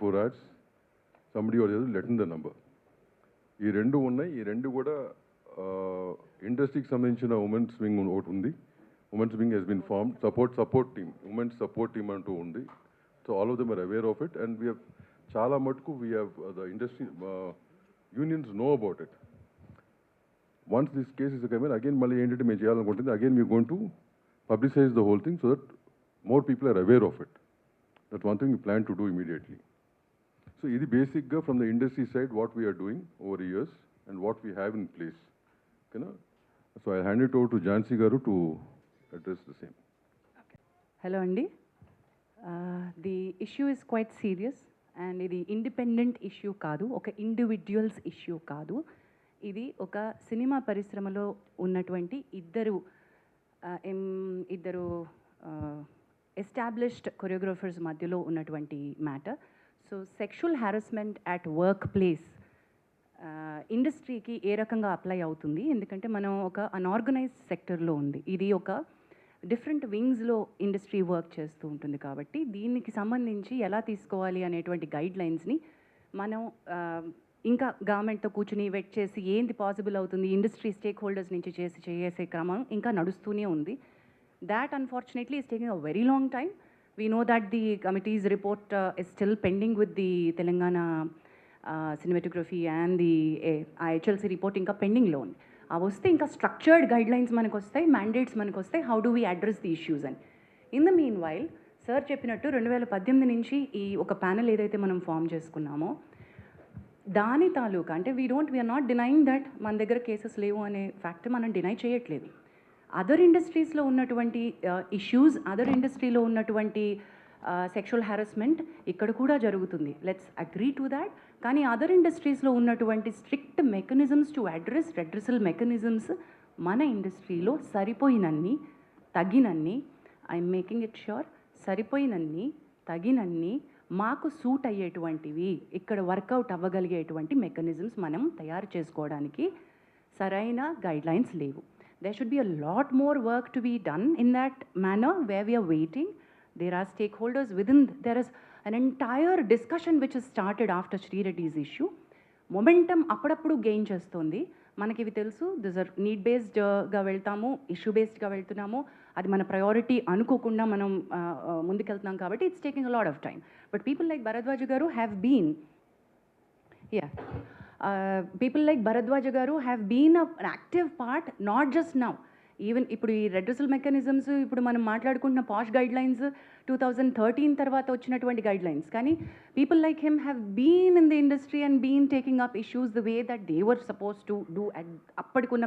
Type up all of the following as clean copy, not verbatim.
4 hours, somebody or the other letting the number. ఈ రెండు ఉన్నాయి. ఈ రెండు కూడా ఇండస్ట్రీకి సంబంధించిన ఉమెన్స్ వింగ్ ఒకటి ఉంది. Women's wing has been form, support team, women's support team అంటూ ఉంది. So all of them are aware of it and we have చాలా మటుకు we have the industry unions know about it. Once this case is coming again మళ్ళీ ఏంటంటే మేము చేయాలనుకుంటుంది again we going to publicize the whole thing so that more people are aware of it. That's one thing we plan to do immediately. So this is basic from the industry side what we are doing over the years and what we have in place. Okay, so I'll hand it over to Jansi Garu to address the same. Okay. Hello Andy. The issue is quite serious and ఇది independent issue కాదు, ఒక individuals issue కాదు. ఇది ఒక cinema పరిశ్రమలో ఉన్నటువంటి ఇద్దరు established choreographers మధ్యలో ఉన్నటువంటి matter. So sexual harassment at work place ఇండస్ట్రీకి ఏ రకంగా అప్లై అవుతుంది, ఎందుకంటే మనం ఒక అన్ఆర్గనైజ్డ్ సెక్టర్లో ఉంది, ఇది ఒక డిఫరెంట్ వింగ్స్లో ఇండస్ట్రీ వర్క్ చేస్తూ ఉంటుంది. కాబట్టి దీనికి సంబంధించి ఎలా తీసుకోవాలి అనేటువంటి గైడ్ లైన్స్ని మనం ఇంకా గవర్నమెంట్తో కూర్చుని వెట్ చేసి ఏంది పాసిబుల్ అవుతుంది, ఇండస్ట్రీ స్టేక్ హోల్డర్స్ నుంచి చేసే క్రమం ఇంకా నడుస్తూనే ఉంది. That unfortunately is taking a very long time. We know that the committees report is still pending with the Telangana cinematography and the HLC report ఇంకా పెండింగ్లో ఉంది. అవి వస్తే ఇంకా స్ట్రక్చర్డ్ గైడ్ లైన్స్ మనకు వస్తాయి, మ్యాండేట్స్ మనకు వస్తాయి, how do we address the issues అని. In the meanwhile sir చెప్పినట్టు 2018 నుంచి ఈ ఒక ప్యానెల్ ఏదైతే మనం ఫామ్ చేసుకున్నామో దాని తాలూకా అంటే వీఆర్ నాట్ డినైయింగ్ దట్ మన దగ్గర కేసెస్ లేవు అనే ఫ్యాక్ట్ మనం డినై చేయట్లేదు. అదర్ ఇండస్ట్రీస్లో ఉన్నటువంటి ఇష్యూస్, అదర్ ఇండస్ట్రీలో ఉన్నటువంటి సెక్షువల్ హారాస్మెంట్ ఇక్కడ కూడా జరుగుతుంది. Let's agree to that. కానీ అదర్ ఇండస్ట్రీస్లో ఉన్నటువంటి strict mechanisms to address redressal mechanisms మన ఇండస్ట్రీలో సరిపోయినన్ని తగినన్ని, ఐఎమ్ మేకింగ్ ఇట్ ష్యూర్, సరిపోయినన్ని తగినన్ని మాకు సూట్ అయ్యేటువంటివి, ఇక్కడ వర్కౌట్ అవ్వగలిగేటువంటి మెకానిజమ్స్ మనం తయారు చేసుకోవడానికి సరైన గైడ్లైన్స్ లేవు. There should be a lot more work to be done in that manner where we are waiting. There are stakeholders within, there is an entire discussion which has started after Sri Reddy's issue. Momentum అప్పుడప్పుడు gain చేస్తుంది. మనకి ఇవి తెలుసు, this are need బేస్డ్గా వెళ్తాము, issue బేస్డ్గా వెళ్తున్నాము, అది మన priority అనుకోకుండా మనం ముందుకెళ్తున్నాం కాబట్టి it's taking a lot of time. But people like Bharadwaj గారు have been have been an active part, not just now, even ఇప్పుడు ఈ రెడ్రెసల్ మెకానిజమ్స్ ఇప్పుడు మనం మాట్లాడుకుంటున్న పాష్ గైడ్ లైన్స్ 2013 తర్వాత వచ్చినటువంటి గైడ్ లైన్స్. కానీ people like him have been in the industry and been taking up issues the way that they were suppose to do. అప్పటికున్న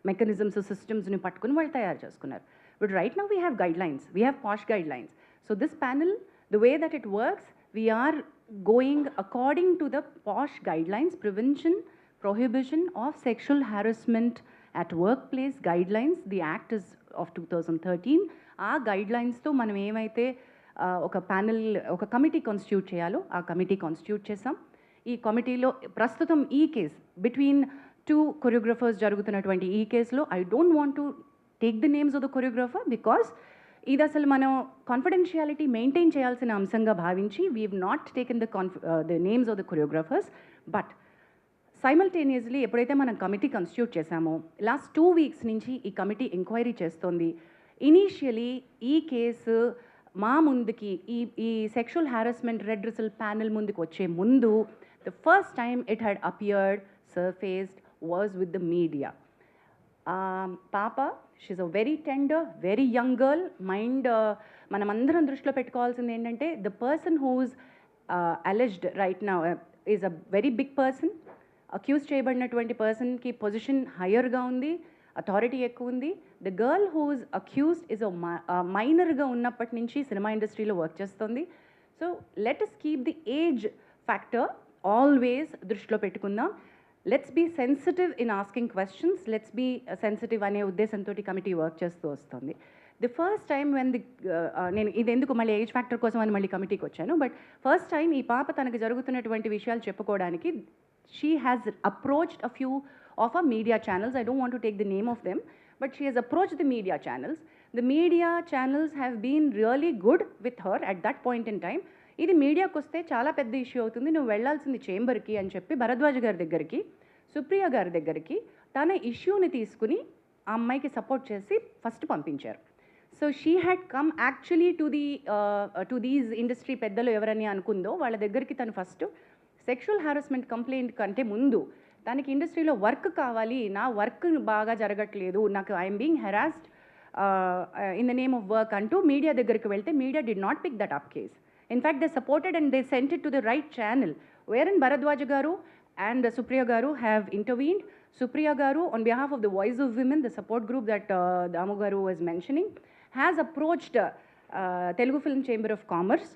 mechanisms సిస్టమ్స్ని పట్టుకుని వాళ్ళు తయారు చేసుకున్నారు. But right now we have guidelines, we have POSH guidelines. So this panel, the way that it works, we are going according to the POSH guidelines, prevention, prohibition of sexual harassment at workplace guidelines. The act is of 2013. ఆ గైడ్లైన్స్తో మనం ఏమైతే ఒక panel, ఒక committee constitute చేయాలో ఆ committee constitute చేసాం. ఈ కమిటీలో ప్రస్తుతం ఈ కేస్ బిట్వీన్ 2 కొరియోగ్రఫర్స్ జరుగుతున్నటువంటి ఈ కేసులో I don't want to take the names of the choreographer because ఇది అసలు మనం కాన్ఫిడెన్షియాలిటీ మెయింటైన్ చేయాల్సిన అంశంగా భావించి we have not taken the names of the choreographers. But simultaneously ఎప్పుడైతే మనం కమిటీ కాన్స్టిట్యూట్ చేశామో లాస్ట్ 2 వీక్స్ నుంచి ఈ కమిటీ ఎంక్వైరీ చేస్తోంది. ఇనీషియలీ ఈ కేసు మా ముందుకి ఈ సెక్షువల్ హారాస్మెంట్ రెడ్రెసల్ ప్యానెల్ ముందుకు వచ్చే ముందు the first time it had appeared, surfaced was with the media. పాప, she's a very tender, very young girl. Mind మనమందరం దృష్టిలో పెట్టుకోవాల్సింది ఏంటంటే the person who's alleged right now is a very big person. Accuse చేయబడినటువంటి పర్సన్కి position హయ్యర్గా ఉంది, authority ఎక్కువ ఉంది. The girl who's accused is మైనర్గా ఉన్నప్పటి నుంచి సినిమా ఇండస్ట్రీలో వర్క్ చేస్తుంది. So let us keep the age factor always దృష్టిలో పెట్టుకుందాం. Let's be sensitive in asking questions, let's be sensitive అనే ఉద్దేశంతో కమిటీ వర్క్ చేస్తూ వస్తుంది. ది ఫస్ట్ టైం వెన్ నేను ఇది ఎందుకు మళ్ళీ ఏజ్ ఫ్యాక్టర్ కోసం అని మళ్ళీ కమిటీకి వచ్చాను. బట్ ఫస్ట్ టైం ఈ పాప తనకు జరుగుతున్నటువంటి విషయాలు చెప్పుకోవడానికి she has approached a few of our media channels. I don't want to take the name of them, but she has approached the media channels. The media channels have been really good with her at that point in time. ఇది మీడియాకు వస్తే చాలా పెద్ద issue అవుతుంది, నువ్వు వెళ్ళాల్సింది చేంబర్కి అని చెప్పి భరద్వాజ్ గారి దగ్గరికి, సుప్రియ గారి దగ్గరికి తన ఇష్యూని తీసుకుని ఆ అమ్మాయికి సపోర్ట్ చేసి ఫస్ట్ పంపించారు. So she had come actually to these industry పెద్దలు ఎవరని అనుకుందో వాళ్ళ దగ్గరికి తను ఫస్ట్ సెక్షువల్ హారాస్మెంట్ కంప్లైంట్ కంటే ముందు తనకి ఇండస్ట్రీలో వర్క్ కావాలి, నా వర్క్ బాగా జరగట్లేదు, నాకు I'm being harassed in the name of work అంటూ మీడియా దగ్గరికి వెళ్తే media did not pick that up case. In fact they supported and they sent it to the right channel where Bharadwaj garu and Supriya Garu have intervened. Supriya Garu, on behalf of the Voice of Women, the support group that Damu Garu was mentioning, has approached Telugu Film Chamber of Commerce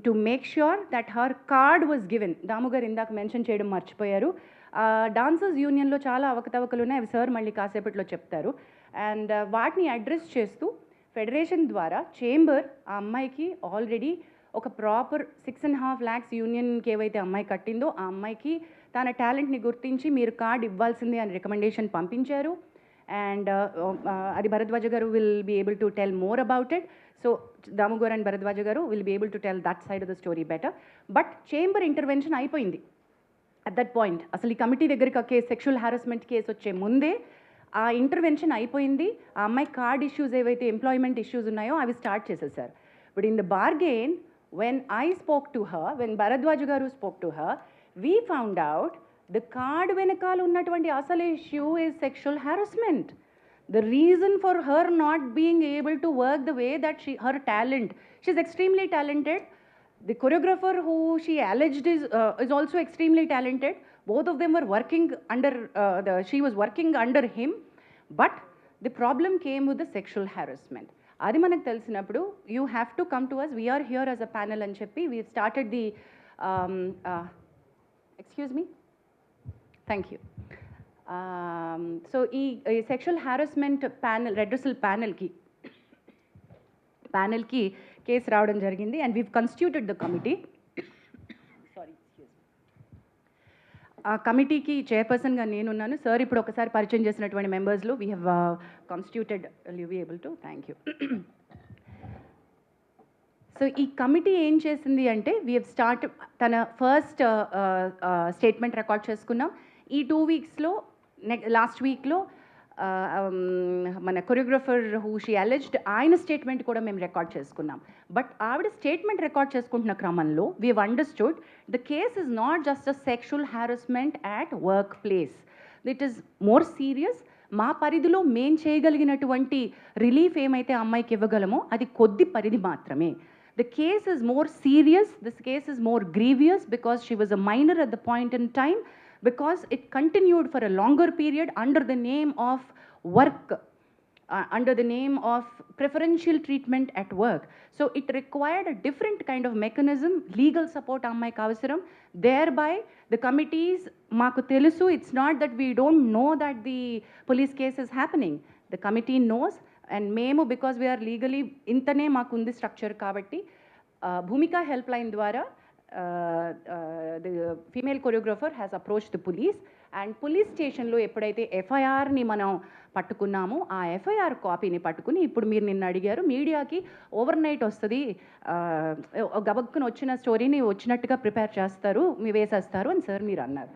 to make sure that her card was given. Damu Garu indak mention cheyadam marchipoyaru. Dancers Union lo chaala avakatavakalu unnai, avi sir malli kaasepatlo cheptaru. And vaatni address chestu federation ద్వారా chamber ఆ అమ్మాయికి already ఒక proper 6.5 lakhs యూనియన్కి ఏవైతే అమ్మాయి కట్టిందో ఆ అమ్మాయికి తన టాలెంట్ని గుర్తించి మీరు కార్డ్ ఇవ్వాల్సిందే అని రికమెండేషన్ పంపించారు. అండ్ అది భరద్వాజ గారు will be able to tell more about it. So Damu గారు అండ్ భరద్వాజ గారు will be able to tell that side of the story better. But chamber intervention అయిపోయింది అట్ దట్ పాయింట్. అసలు ఈ కమిటీ దగ్గరికి ఆ కేసు, సెక్షువల్ హారాస్మెంట్ కేసు వచ్చే ముందే ఆ ఇంటర్వెన్షన్ అయిపోయింది. ఆ అమ్మాయి కార్డ్ ఇష్యూస్ ఏవైతే ఎంప్లాయ్మెంట్ ఇష్యూస్ ఉన్నాయో అవి స్టార్ట్ చేసేసారు. But in the bargain when I spoke to her, when Bharadwaj Garu spoke to her, we found out the card venakal unnatuvanti asale issue is sexual harassment. The reason for her not being able to work the way that her talent, she's extremely talented. The choreographer who she alleged is also extremely talented. Both of them were working under, she was working under him, but the problem came with the sexual harassment. అది మనకు తెలిసినప్పుడు you have to come to us, we're here as a panel అని చెప్పి we started the excuse me thank you. So ఈ sexual harassment panel, redressal ప్యానల్కి case రావడం జరిగింది. And we've constituted the committee. ఆ కమిటీకి చైర్పర్సన్గా నేనున్నాను. సార్ ఇప్పుడు ఒకసారి పరిచయం చేసినటువంటి మెంబర్స్లో we have constituted, you be able to, thank you. So ఈ కమిటీ ఏం చేసింది అంటే వీ హ్యావ్ స్టార్ట్, తన ఫస్ట్ స్టేట్మెంట్ రికార్డ్ చేసుకున్నాం. ఈ 2 weeksలో లాస్ట్ వీక్లో మన కొరియోగ్రఫర్ హూ షీ అలెజ్డ్ ఆయన స్టేట్మెంట్ కూడా మేము రికార్డ్ చేసుకున్నాం. బట్ ఆవిడ స్టేట్మెంట్ రికార్డ్ చేసుకుంటున్న క్రమంలో we have understood the case is not just a sexual harassment at work place, it is more serious. మా పరిధిలో మేం చేయగలిగినటువంటి రిలీఫ్ ఏమైతే అమ్మాయికి ఇవ్వగలమో అది కొద్ది పరిధి మాత్రమే. The case is more serious, this case is more grievous because she was a minor at the point in time, because it continued for a longer period under the name of work, under the name of preferential treatment at work. So it required a different kind of mechanism, legal support ammaiki avasaram. Thereby the committees, maaku telusu, it's not that we don't know that the police case is happening. The committee knows, and మేము because we are legally ఇంతనే మాకు ఉంది structure కాబట్టి భూమిక help line ద్వారా the female choreographer has approach the police. And police స్టేషన్లో ఎప్పుడైతే ఎఫ్ఐఆర్ని మనం పట్టుకున్నామో ఆ ఎఫ్ఐఆర్ కాపీని పట్టుకుని ఇప్పుడు మీరు నిన్న అడిగారు మీడియాకి ఓవర్ నైట్ వస్తుంది, గబక్కున వచ్చిన స్టోరీని వచ్చినట్టుగా ప్రిపేర్ చేస్తారు, వేసేస్తారు అని సార్ మీరు అన్నారు.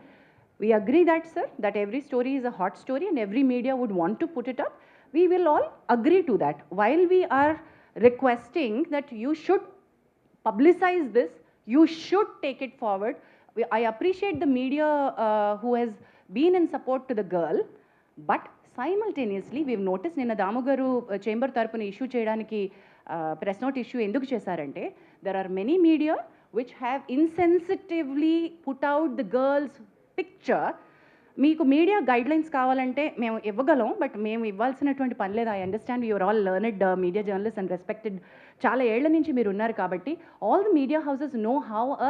We agree that, sir, that every story is a hot story and every media would want to put it up. We will all agree to that. While we are requesting that you should publicize this, you should take it forward. I appreciate the media who has been in support to the girl, but simultaneously we've noticed నిన్న దాము గారు chamber తరపున issue చేయడానికి press note issue ఎందుకు చేశారంటే there are many media which have insensitively put out the girls picture. మీకు media guidelines కావాలంటే మేము ఇవ్వగలం, బట్ మేము ఇవ్వాల్సినటువంటి పని లేదు. I understand you are all learned media journalist and respected, చాలా ఏళ్ల నుంచి మీరు ఉన్నారు కాబట్టి all the media houses know how a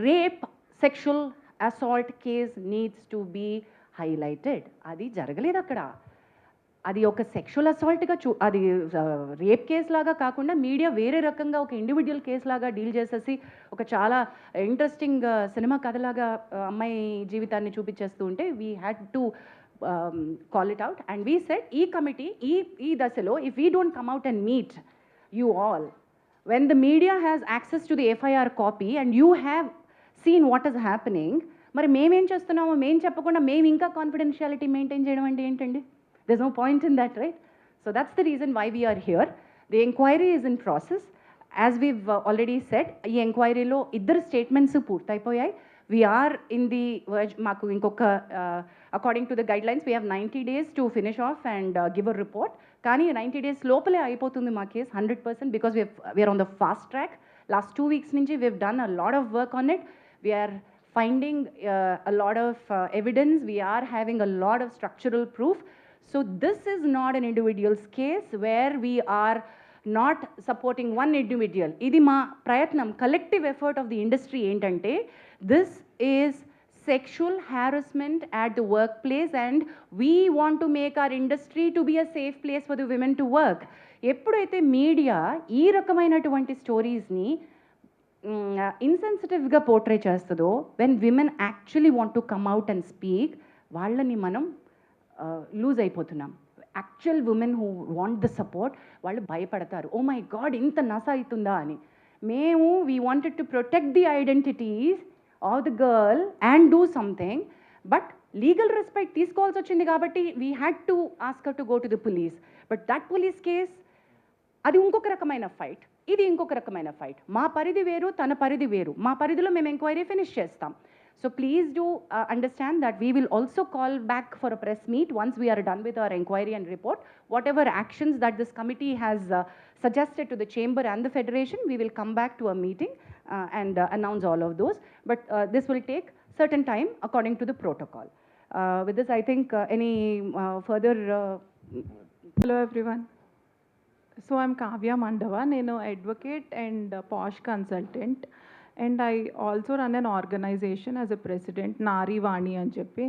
rape sexual assault case needs to be highlighted. అది జరగలేదు అక్కడ. అది ఒక సెక్షువల్ అసాల్ట్గా అది రేప్ కేస్ లాగా కాకుండా మీడియా వేరే రకంగా ఒక ఇండివిజువల్ కేస్ లాగా డీల్ చేసేసి ఒక చాలా ఇంట్రెస్టింగ్ సినిమా కథలాగా అమ్మాయి జీవితాన్ని చూపించేస్తూ ఉంటే we had to call it out. And we said ఈ కమిటీ ఈ దశలో if we don't come out and meet you all, when the media has access to the FIR copy and you have seen what is happening, మరి మేమేం చేస్తున్నామో మేము చెప్పకుండా మేము ఇంకా కాన్ఫిడెన్షియాలిటీ మెయింటైన్ చేయడం అంటే ఏంటండి? there's no point in that, right? So that's the reason why we are here. The inquiry is in process. As we've already said, ఈ ఎంక్వైరీలో ఇద్దరు statements పూర్తయిపోయాయి. We are in the verge, మాకు ఇంకొక according to the guidelines we have 90 days to finish off and give a report. కానీ 90 days లోపలే అయిపోతుంది మా case 100% because we are on the fast track. Last 2 weeks నుంచి we've done a lot of work on it. We are finding a lot of evidence. We are having a lot of structural proof. So this is not an individual's case where we are not supporting one individual. ఇది మా ప్రయత్నం, collective effort of the industry ఏంటంటే this is sexual harassment at the workplace and we want to make our industry to be a safe place for the women to work. ఎప్పుడైతే media ఈ రకమైనటువంటి స్టోరీస్ని ఇన్సెన్సిటివ్గా portray చేస్తుందో, when women actually want to come out and speak, వాళ్ళని మనం loose అయిపోతున్నాం. Actual women who want the support వాళ్ళు భయపడతారు, oh my God ఇంత నస అవుతుందా అని. మేము we wanted to protect the identities of the girl and do something, but legal respect తీసుకోవాల్సి వచ్చింది కాబట్టి we had to ask her to go to the police. But that police case అది ఇంకొక రకమైన ఫైట్, ఇది ఇంకొక రకమైన ఫైట్. మా పరిధి వేరు, తన పరిధి వేరు. మా పరిధిలో మేము ఎంక్వైరీ ఫినిష్ చేస్తాం. So please do understand that we will also call back for a press meet once we are done with our inquiry and report. Whatever actions that this committee has suggested to the chamber and the federation, we will come back to a meeting and announce all of those. But this will take certain time according to the protocol. With this, I think any further... Hello everyone. So I'm Kavya Mandava. నేను advocate and posh consultant. And I also run an organization as a president, Nari Vani అని చెప్పి.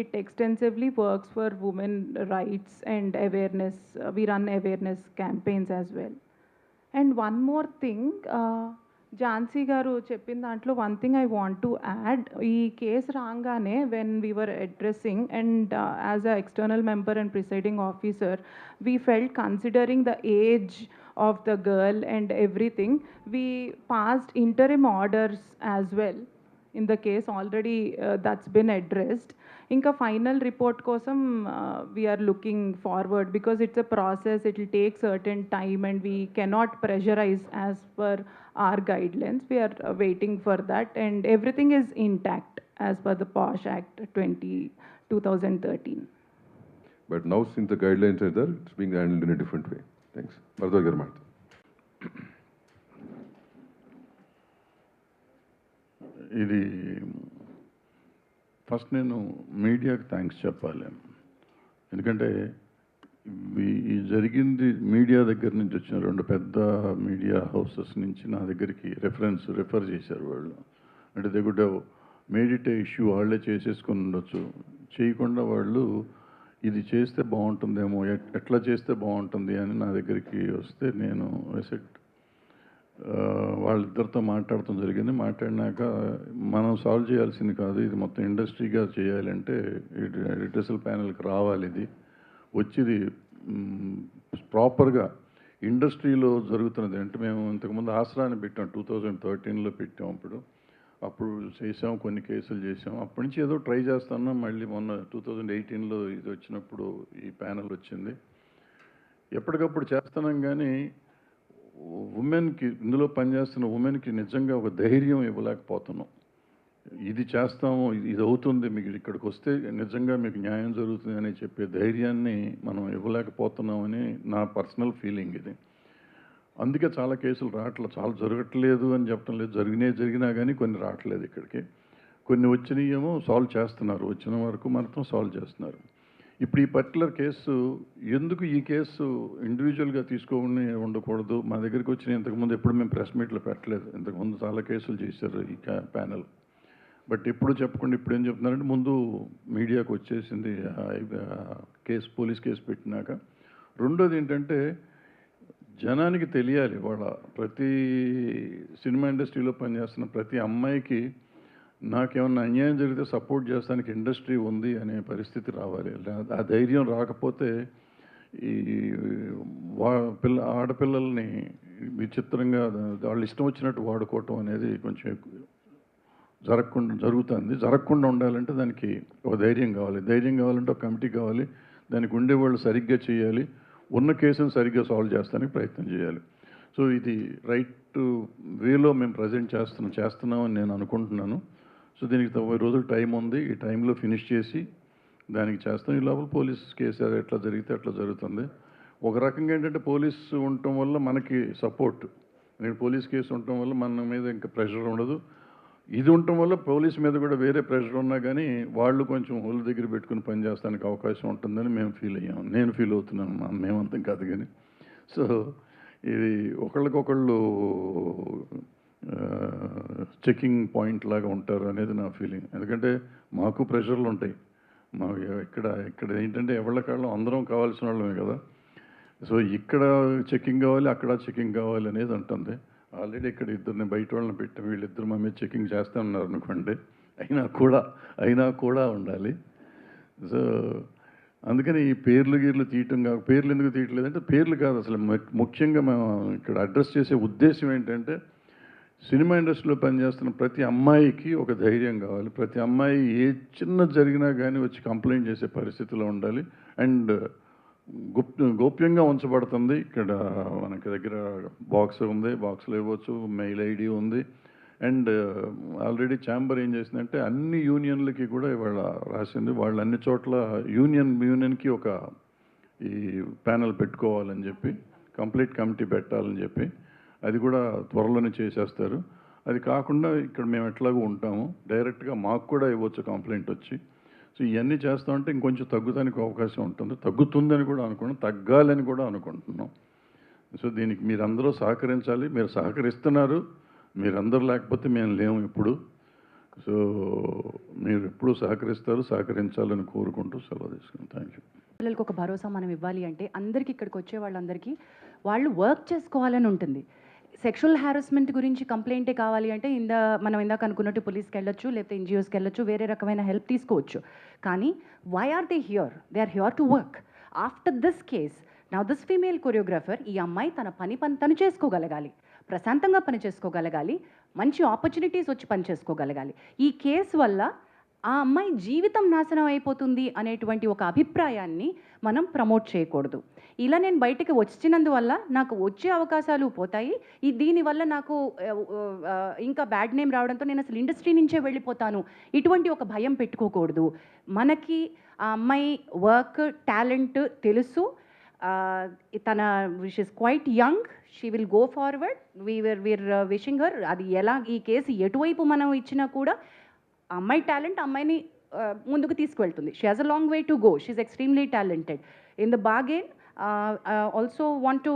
It extensively works for women rights and awareness. We run awareness campaigns as well. And one more thing, Jhansi garu చెప్పిన దాంట్లో one thing I want to add. ఈ case రాగానే when we were addressing and as a external member and presiding officer, we felt considering the age of the girl and everything, we passed interim orders as well in the case. Already that's been addressed. Inka final report kosam we are looking forward because it's a process, it will take certain time and we cannot pressurize as per our guidelines. We are waiting for that and everything is intact as per the POSH Act 2013. But now since the guidelines are there, it's being handled in a different way. Thanks. Bharadwaj garu maatadu. ఇది first నేను మీడియాకి thanks చెప్పాలి. ఎందుకంటే ఈ జరిగింది media దగ్గర నుంచి వచ్చిన 2 పెద్ద మీడియా హౌసెస్ నుంచి నా దగ్గరికి రెఫర్ చేశారు వాళ్ళు. అంటే they good have made it A issue, వాళ్ళే చేసేసుకొని ఉండొచ్చు. చేయకుండా వాళ్ళు ఇది చేస్తే బాగుంటుందేమో, ఎట్లా చేస్తే బాగుంటుంది అని నా దగ్గరికి వస్తే నేను వాళ్ళిద్దరితో మాట్లాడటం జరిగింది. మాట్లాడినాక మనం సాల్వ్ చేయాల్సింది కాదు, ఇది మొత్తం ఇండస్ట్రీగా చేయాలంటే రిడ్రెసల్ ప్యానెల్కి రావాలి. ఇది వచ్చింది ప్రాపర్గా ఇండస్ట్రీలో జరుగుతున్నది. అంటే మేము ఇంతకుముందు ఆసరాన్ని పెట్టాం, 2013లో పెట్టాం. అప్పుడు చేసాం, కొన్ని కేసులు చేసాం. అప్పటి నుంచి ఏదో ట్రై చేస్తున్నాం. మళ్ళీ మొన్న 2018లో ఇది వచ్చినప్పుడు ఈ ప్యానెల్ వచ్చింది. ఎప్పటికప్పుడు చేస్తున్నాం. కానీ ఉమెన్కి, ఇందులో పనిచేస్తున్న ఉమెన్కి నిజంగా ఒక ధైర్యం ఇవ్వలేకపోతున్నాం. ఇది చేస్తాము, ఇది అవుతుంది, మీకు ఇక్కడికి వస్తే నిజంగా మీకు న్యాయం జరుగుతుంది అని చెప్పే ధైర్యాన్ని మనం ఇవ్వలేకపోతున్నామని నా పర్సనల్ ఫీలింగ్ ఇది. అందుకే చాలా కేసులు రావట్లేదు, చాలా జరగట్లేదు అని చెప్పడం లేదు. జరిగినా కానీ కొన్ని రావట్లేదు ఇక్కడికి. కొన్ని వచ్చినాయేమో సాల్వ్ చేస్తున్నారు, వచ్చిన వరకు మాత్రం సాల్వ్ చేస్తున్నారు. ఇప్పుడు ఈ పర్టికులర్ కేసు ఎందుకు ఈ కేసు ఇండివిజువల్గా తీసుకోని ఉండకూడదు? మా దగ్గరికి వచ్చిన ఇంతకుముందు ఎప్పుడు మేము ప్రెస్ మీట్లు పెట్టలేదు. ఇంతకుముందు చాలా కేసులు చేశారు ఈ ప్యానెల్. బట్ ఎప్పుడు చెప్పకుండా ఇప్పుడు ఏం చెప్తున్నారంటే ముందు మీడియాకు వచ్చేసింది కేసు, పోలీస్ కేసు పెట్టినాక. రెండోది ఏంటంటే జనానికి తెలియాలి, వాళ్ళ ప్రతి సినిమా ఇండస్ట్రీలో పనిచేస్తున్న ప్రతి అమ్మాయికి నాకేమన్నా అన్యాయం జరిగితే సపోర్ట్ చేస్తానికి ఇండస్ట్రీ ఉంది అనే పరిస్థితి రావాలి. ఆ ధైర్యం రాకపోతే ఈ ఆడపిల్లల్ని విచిత్రంగా వాళ్ళు ఇష్టం వచ్చినట్టు వాడుకోవటం అనేది కొంచెం జరగకుండా ఉండాలంటే దానికి ఒక ధైర్యం కావాలంటే ఒక కమిటీ కావాలి, దానికి ఉండేవాళ్ళు సరిగ్గా చేయాలి, ఉన్న కేసును సరిగ్గా సాల్వ్ చేస్తానికి ప్రయత్నం చేయాలి. సో ఇది రైట్ వేలో మేము ప్రజెంట్ చేస్తున్నామని నేను అనుకుంటున్నాను. సో దీనికి 90 రోజులు టైం ఉంది. ఈ టైంలో ఫినిష్ చేసి దానికి చేస్తాం. ఈ లోపల పోలీస్ కేసు ఎట్లా జరిగితే అట్లా జరుగుతుంది. ఒక రకంగా ఏంటంటే పోలీసు ఉండటం వల్ల మనకి సపోర్ట్, పోలీస్ కేసు ఉండటం వల్ల మన మీద ఇంకా ప్రెషర్ ఉండదు. ఇది ఉండటం వల్ల పోలీస్ మీద కూడా వేరే ప్రెషర్ ఉన్నా కానీ వాళ్ళు కొంచెం ఒళ్ళు దగ్గర పెట్టుకుని పనిచేస్తానికి అవకాశం ఉంటుందని మేము ఫీల్ అయ్యాము. నేను ఫీల్ అవుతున్నాను, మేమంతం కాదు కానీ. సో ఇది ఒకళ్ళకొకళ్ళు చెకింగ్ పాయింట్ లాగా ఉంటారు అనేది నా ఫీలింగ్. ఎందుకంటే మాకు ప్రెషర్లు ఉంటాయి. మాకు ఇక్కడ ఏంటంటే ఎవళ్ళకాళ్ళం అందరం కావాల్సిన వాళ్ళమే కదా. సో ఇక్కడ చెకింగ్ కావాలి, అక్కడ చెకింగ్ కావాలి అనేది ఉంటుంది. ఆల్రెడీ ఇక్కడ ఇద్దరిని బయట వాళ్ళని పెట్టి వీళ్ళిద్దరు మా మీద చెకింగ్ చేస్తూ ఉన్నారు అనుకోండి. అయినా కూడా ఉండాలి. సో అందుకని ఈ పేర్లు తీయటం కాదు. పేర్లు ఎందుకు తీయట్లేదంటే పేర్లు కాదు, అసలు ముఖ్యంగా మేము ఇక్కడ అడ్రస్ చేసే ఉద్దేశం ఏంటంటే సినిమా ఇండస్ట్రీలో పనిచేస్తున్న ప్రతి అమ్మాయికి ఒక ధైర్యం కావాలి. ప్రతి అమ్మాయి ఏ చిన్న జరిగినా కానీ వచ్చి కంప్లైంట్ చేసే పరిస్థితిలో ఉండాలి. అండ్ గోప్యంగా ఉంచబడుతుంది. ఇక్కడ మనకి దగ్గర బాక్స్ ఉంది, బాక్స్లో ఇవ్వచ్చు, మెయిల్ ఐడి ఉంది. అండ్ ఆల్రెడీ ఛాంబర్ ఏం చేసిందంటే అన్ని యూనియన్లకి కూడా ఇవాళ రాసింది. వాళ్ళు అన్ని చోట్ల యూనియన్కి ఒక ఈ ప్యానెల్ పెట్టుకోవాలని చెప్పి, కంప్లీట్ కమిటీ పెట్టాలని చెప్పి, అది కూడా త్వరలోనే చేసేస్తారు. అది కాకుండా ఇక్కడ మేము ఎట్లాగో ఉంటాము, డైరెక్ట్గా మాకు కూడా ఇవ్వచ్చు కంప్లైంట్ వచ్చి. సో ఇవన్నీ చేస్తామంటే ఇంకొంచెం తగ్గుతానికి అవకాశం ఉంటుంది. తగ్గుతుందని కూడా అనుకుంటున్నాం, తగ్గాలని కూడా అనుకుంటున్నాం. సో దీనికి మీరందరూ సహకరించాలి. మీరు సహకరిస్తున్నారు. మీరందరూ లేకపోతే మేము లేము ఇప్పుడు. సో మీరు ఎప్పుడు సహకరించాలని కోరుకుంటూ సెలవు తీసుకున్నాను. Thank you. పిల్లలకు ఒక భరోసా మనం ఇవ్వాలి అంటే అందరికీ ఇక్కడికి వచ్చే వాళ్ళందరికీ వాళ్ళు వర్క్ చేసుకోవాలని ఉంటుంది. సెక్షువల్ హారాస్మెంట్ గురించి కంప్లైంటే కావాలి అంటే మనం ఇందాక అనుకున్నట్టు పోలీస్కి వెళ్ళొచ్చు, లేకపోతే ఎన్జిఓస్కి వెళ్ళొచ్చు, వేరే రకమైన హెల్ప్ తీసుకోవచ్చు. కానీ why are they here? They are here to work. After this case now this female choreographer, ఈ అమ్మాయి తన పని తను చేసుకోగలగాలి, ప్రశాంతంగా పని చేసుకోగలగాలి, మంచి ఆపర్చునిటీస్ వచ్చి పని చేసుకోగలగాలి. ఈ కేసు వల్ల ఆ అమ్మాయి జీవితం నాశనం అయిపోతుంది అనేటువంటి ఒక అభిప్రాయాన్ని మనం ప్రమోట్ చేయకూడదు. ఇలా నేను బయటకు వచ్చినందువల్ల నాకు వచ్చే అవకాశాలు పోతాయి, దీనివల్ల నాకు ఇంకా బ్యాడ్ నేమ్ రావడంతో నేను అసలు ఇండస్ట్రీ నుంచే వెళ్ళిపోతాను, ఇటువంటి ఒక భయం పెట్టుకోకూడదు. మనకి ఆ అమ్మాయి వర్క్ టాలెంట్ తెలుసు. తన wish is quite young, she will go forward. We're wishing her. అది ఎలా ఈ కేసు ఎటువైపు మనం ఇచ్చినా కూడా అమ్మాయి టాలెంట్ అమ్మాయిని ముందుకు తీసుకువెళ్తుంది. She has a long way to go. She is extremely talented. In the bargain also want to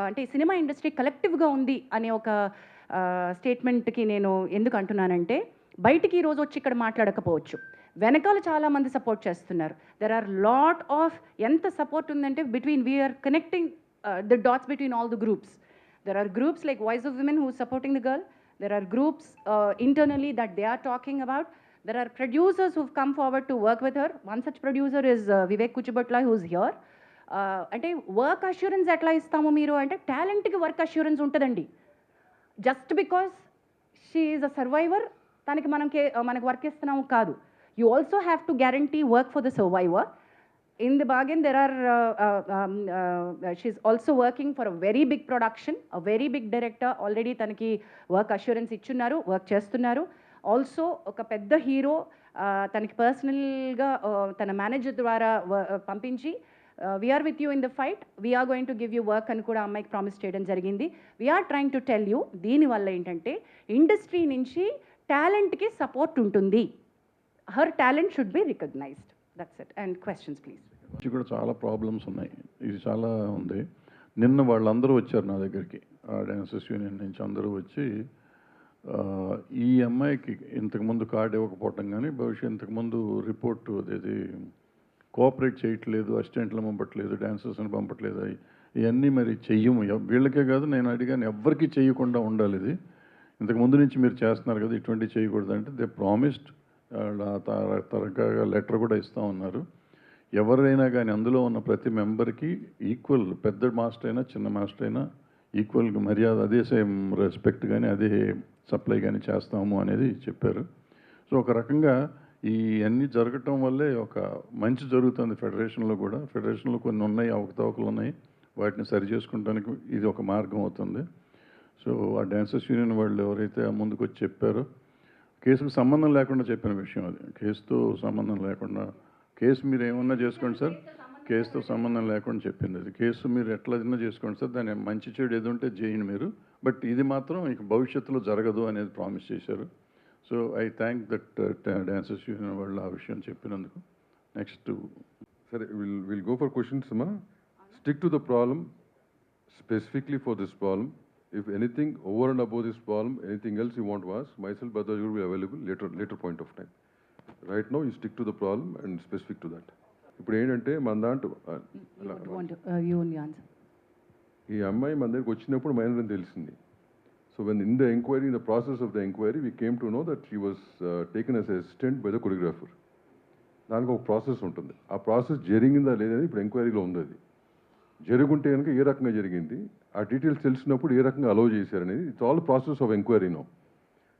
అంటే సినిమా ఇండస్ట్రీ కలెక్టివ్గా ఉంది అనే ఒక స్టేట్మెంట్కి నేను ఎందుకు అంటున్నానంటే, బయటికి ఈరోజు వచ్చి ఇక్కడ మాట్లాడకపోవచ్చు, వెనకాల చాలామంది సపోర్ట్ చేస్తున్నారు. దెర్ ఆర్ లాట్ ఆఫ్ ఎంత సపోర్ట్ ఉందంటే we're connecting the dots between all the groups. There are groups like voice of women who supporting the girl. There are groups internally that they are talking about. There are producers who've come forward to work with her. One such producer is Vivek Kuchibutla, who's here. అంటే work assurance ఎట్లా ఇస్తాము మీరు అంటే, టాలెంట్కి work assurance ఉంటుందండి. Just because she is a survivor దానికి మనకు work ఇస్తున్నాము కాదు. You also have to guarantee work for the survivor. In the bargain, there are, she's also working for a very big production, a very big director. Already tanaki work assurance ichunnaru, work chestunnaru. Also, oka pedda hero tanaki personal ga tana manager dwara pampinchi, we are with you in the fight, we are going to give you work అని కూడా అమ్మాయికి promise చేయడం జరిగింది. we are trying to tell you, దీనివల్ల ఏంటంటే industry నుంచి టాలెంట్కి support ఉంటుంది. her talent should be recognized. That's it. And questions, please. కూడా చాలా ప్రాబ్లమ్స్ ఉన్నాయి. ఇది చాలా ఉంది. నిన్న వాళ్ళందరూ వచ్చారు నా దగ్గరికి, డాన్సర్స్ యూనియన్ నుంచి అందరూ వచ్చి ఈ అమ్మాయికి ఇంతకుముందు కార్డు ఇవ్వకపోవటం కానీ, భవిష్యత్ ఇంతకుముందు రిపోర్టు అదేది కోఆపరేట్ చేయట్లేదు, అసిస్టెంట్లు పంపట్లేదు, డాన్సర్స్ని పంపట్లేదు, ఇవన్నీ మరి చెయ్యము. వీళ్ళకే కాదు, నేను అడిగాను ఎవరికి చేయకుండా ఉండాలి. ఇది ఇంతకుముందు నుంచి మీరు చేస్తున్నారు కదా, ఇటువంటివి చేయకూడదు అంటే దే ప్రామిస్డ్. తరగా లెటర్ కూడా ఇస్తూ ఉన్నారు. ఎవరైనా కానీ అందులో ఉన్న ప్రతి మెంబర్కి ఈక్వల్, పెద్ద మాస్టర్ అయినా చిన్న మాస్టర్ అయినా ఈక్వల్గా మర్యాద అదే సేమ్ రెస్పెక్ట్ కానీ అదే సప్లై కానీ చేస్తాము అనేది చెప్పారు. సో ఒక రకంగా ఈ అన్నీ జరగటం వల్లే ఒక మంచి జరుగుతుంది ఫెడరేషన్లో కూడా. ఫెడరేషన్లో కొన్ని ఉన్నాయి, అవకతవకలు ఉన్నాయి, వాటిని సరి చేసుకోవడానికి ఇది ఒక మార్గం అవుతుంది. సో ఆ డాన్సర్స్ యూనియన్ వాళ్ళు ఎవరైతే ముందుకు వచ్చి చెప్పారో, కేసుకు సంబంధం లేకుండా చెప్పిన విషయం అది. కేసుతో సంబంధం లేకుండా, కేసు మీరు ఏమన్నా చేసుకోండి సార్, కేసుతో సంబంధం లేకుండా చెప్పింది అది. కేసు మీరు ఎట్లైనా చేసుకోండి సార్, దాని మంచి చెడు ఏది ఉంటే చేయండి మీరు, బట్ ఇది మాత్రం ఇక భవిష్యత్తులో జరగదు అనేది ప్రామిస్ చేశారు. So I thank that dancers union వాళ్ళు ఆ విషయం చెప్పినందుకు. నెక్స్ట్ సరే, విల్ గో ఫర్ క్వశ్చన్స్ అమ్మా. Stick to the problem, specifically for this problem. If anything over and above this problem, anything else you want to ask, myself, Bhadraj will be available later point of time. Right now, you stick to the problem and specific to that. ఇప్పుడు ఏంటంటే మన దాంట్లో You only answer. ఈ అమ్మాయి మన దగ్గరికి వచ్చినప్పుడు minor అని తెలిసింది. So when in the enquiry, in the process of the enquiry, we came to know that she was taken as assistant by the choreographer. దానికి ఒక ప్రాసెస్ ఉంటుంది. ఆ ప్రాసెస్ జరిగిందా లేదని ఇప్పుడు ఎంక్వైరీలో ఉంది. అది జరుగుంటే కనుక ఏ రకంగా జరిగింది, ఆ డీటెయిల్స్ తెలిసినప్పుడు ఏ రకంగా అలౌ చేశారనేది, it's all process of enquiry no.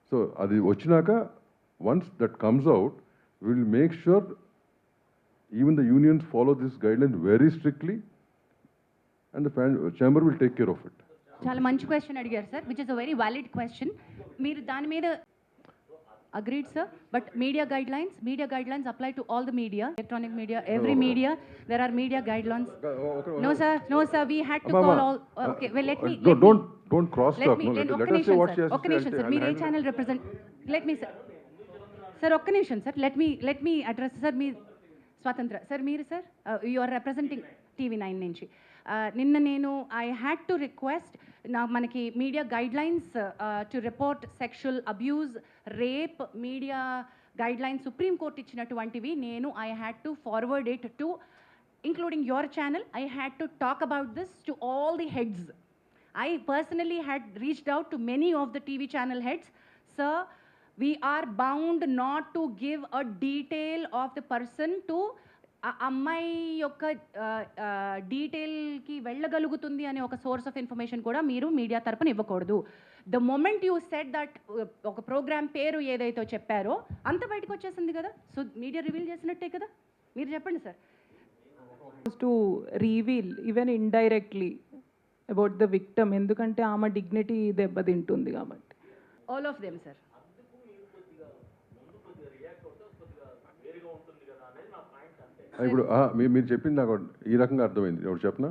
So అది వచ్చినాక once that comes out, will make sure even the unions follow this guideline very strictly and the chamber will take care of it. చాలా మంచి question అడిగారు sir, which is a very valid question. మీరు దాని మీద agreed sir, but media guidelines apply to all the media, electronic media, every media there are media guidelines. No sir, we had to call all. Okay, well let me don't cross talk. No, let us say what she has to say. Sir, mere channel represent, let me sir ఒక్క నిమిషం sir, let me address sir. మీ స్వాతంత్ర sir, మీరు sir you are representing TV9 నుంచి. నిన్న నేను I had to request, మనకి media guidelines to report sexual abuse, rape, media guidelines supreme court ఇచ్చినటువంటివి. నేను I had to forward it to including your channel. I had to talk about this to all the heads. I personally had reached out to many of the TV channel heads. Sir, we are bound not to give a detail of the person to అమ్మాయి యొక్క డీటెయిల్కి వెళ్ళగలుగుతుంది అనే ఒక source of information కూడా మీరు media తరపున ఇవ్వకూడదు. The moment you said that ఒక programme పేరు ఏదైతే చెప్పారో అంత బయటకు వచ్చేసింది కదా, సో మీడియా రివీల్ చేసినట్టే కదా. మీరు చెప్పండి sir. To reveal even indirectly about the victim, ఎందుకంటే ఆమె డిగ్నిటీ దెబ్బతింటుంది కాబట్టి. All of them sir. ఇప్పుడు మీరు చెప్పింది నాకు ఈ రకంగా అర్థమైంది. ఎవరు చెప్పనా?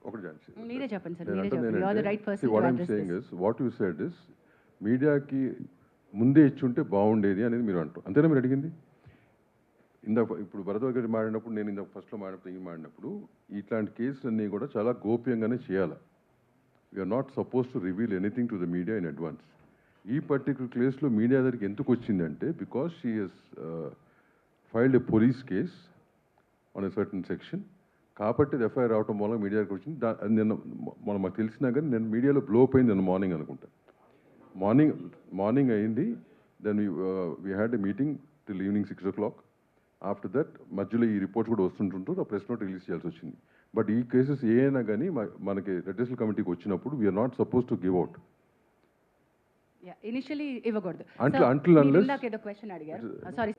ఒకటి మీరే చెప్పండి సార్. మీరే చెప్పండి. You are the right person to what I am address saying this. Is, what you said is మీడియాకి ముందే ఇచ్చుంటే బాగుండేది అనేది మీరు అంటారు. అంతేనా మీరు అడిగింది? ఇప్పుడు భరద్వాజ్ గారు మాడినప్పుడు, నేను ఇందాక ఫస్ట్లో మాడినప్పుడు ఇట్లాంటి కేసులన్నీ కూడా చాలా గోప్యంగానే చేయాలి. We're not suppose to reveal anything to the media in advance. ఈ పర్టికులర్ కేసులో మీడియా దగ్గరికి ఎందుకు వచ్చిందంటే, because she has filed a police case on a certain section, కాబట్టి ఎఫ్ఐఆర్ రావటం మూలంగా మీడియా దగ్గరికి వచ్చింది. నిన్న మాకు తెలిసినా కానీ నేను మీడియాలో బ్లో అయింది నిన్న మార్నింగ్ అనుకుంటా. మార్నింగ్ అయింది. Then we had a meeting till evening 6 o'clock. After that మధ్యలో ఈ రిపోర్ట్స్ కూడా వస్తుంటుంటూ ఆ ప్రెస్ నోట్ రిలీజ్ చేయాల్సి వచ్చింది. బట్ ఈ కేసెస్ ఏ అయినా కానీ మనకి రెడ్రెసల్ కమిటీకి వచ్చినప్పుడు we're not suppose to give out. Initially ఇవ్వకూడదు. Until unless ఇందాక ఏదో క్వశ్చన్ అడిగారు. సారీ,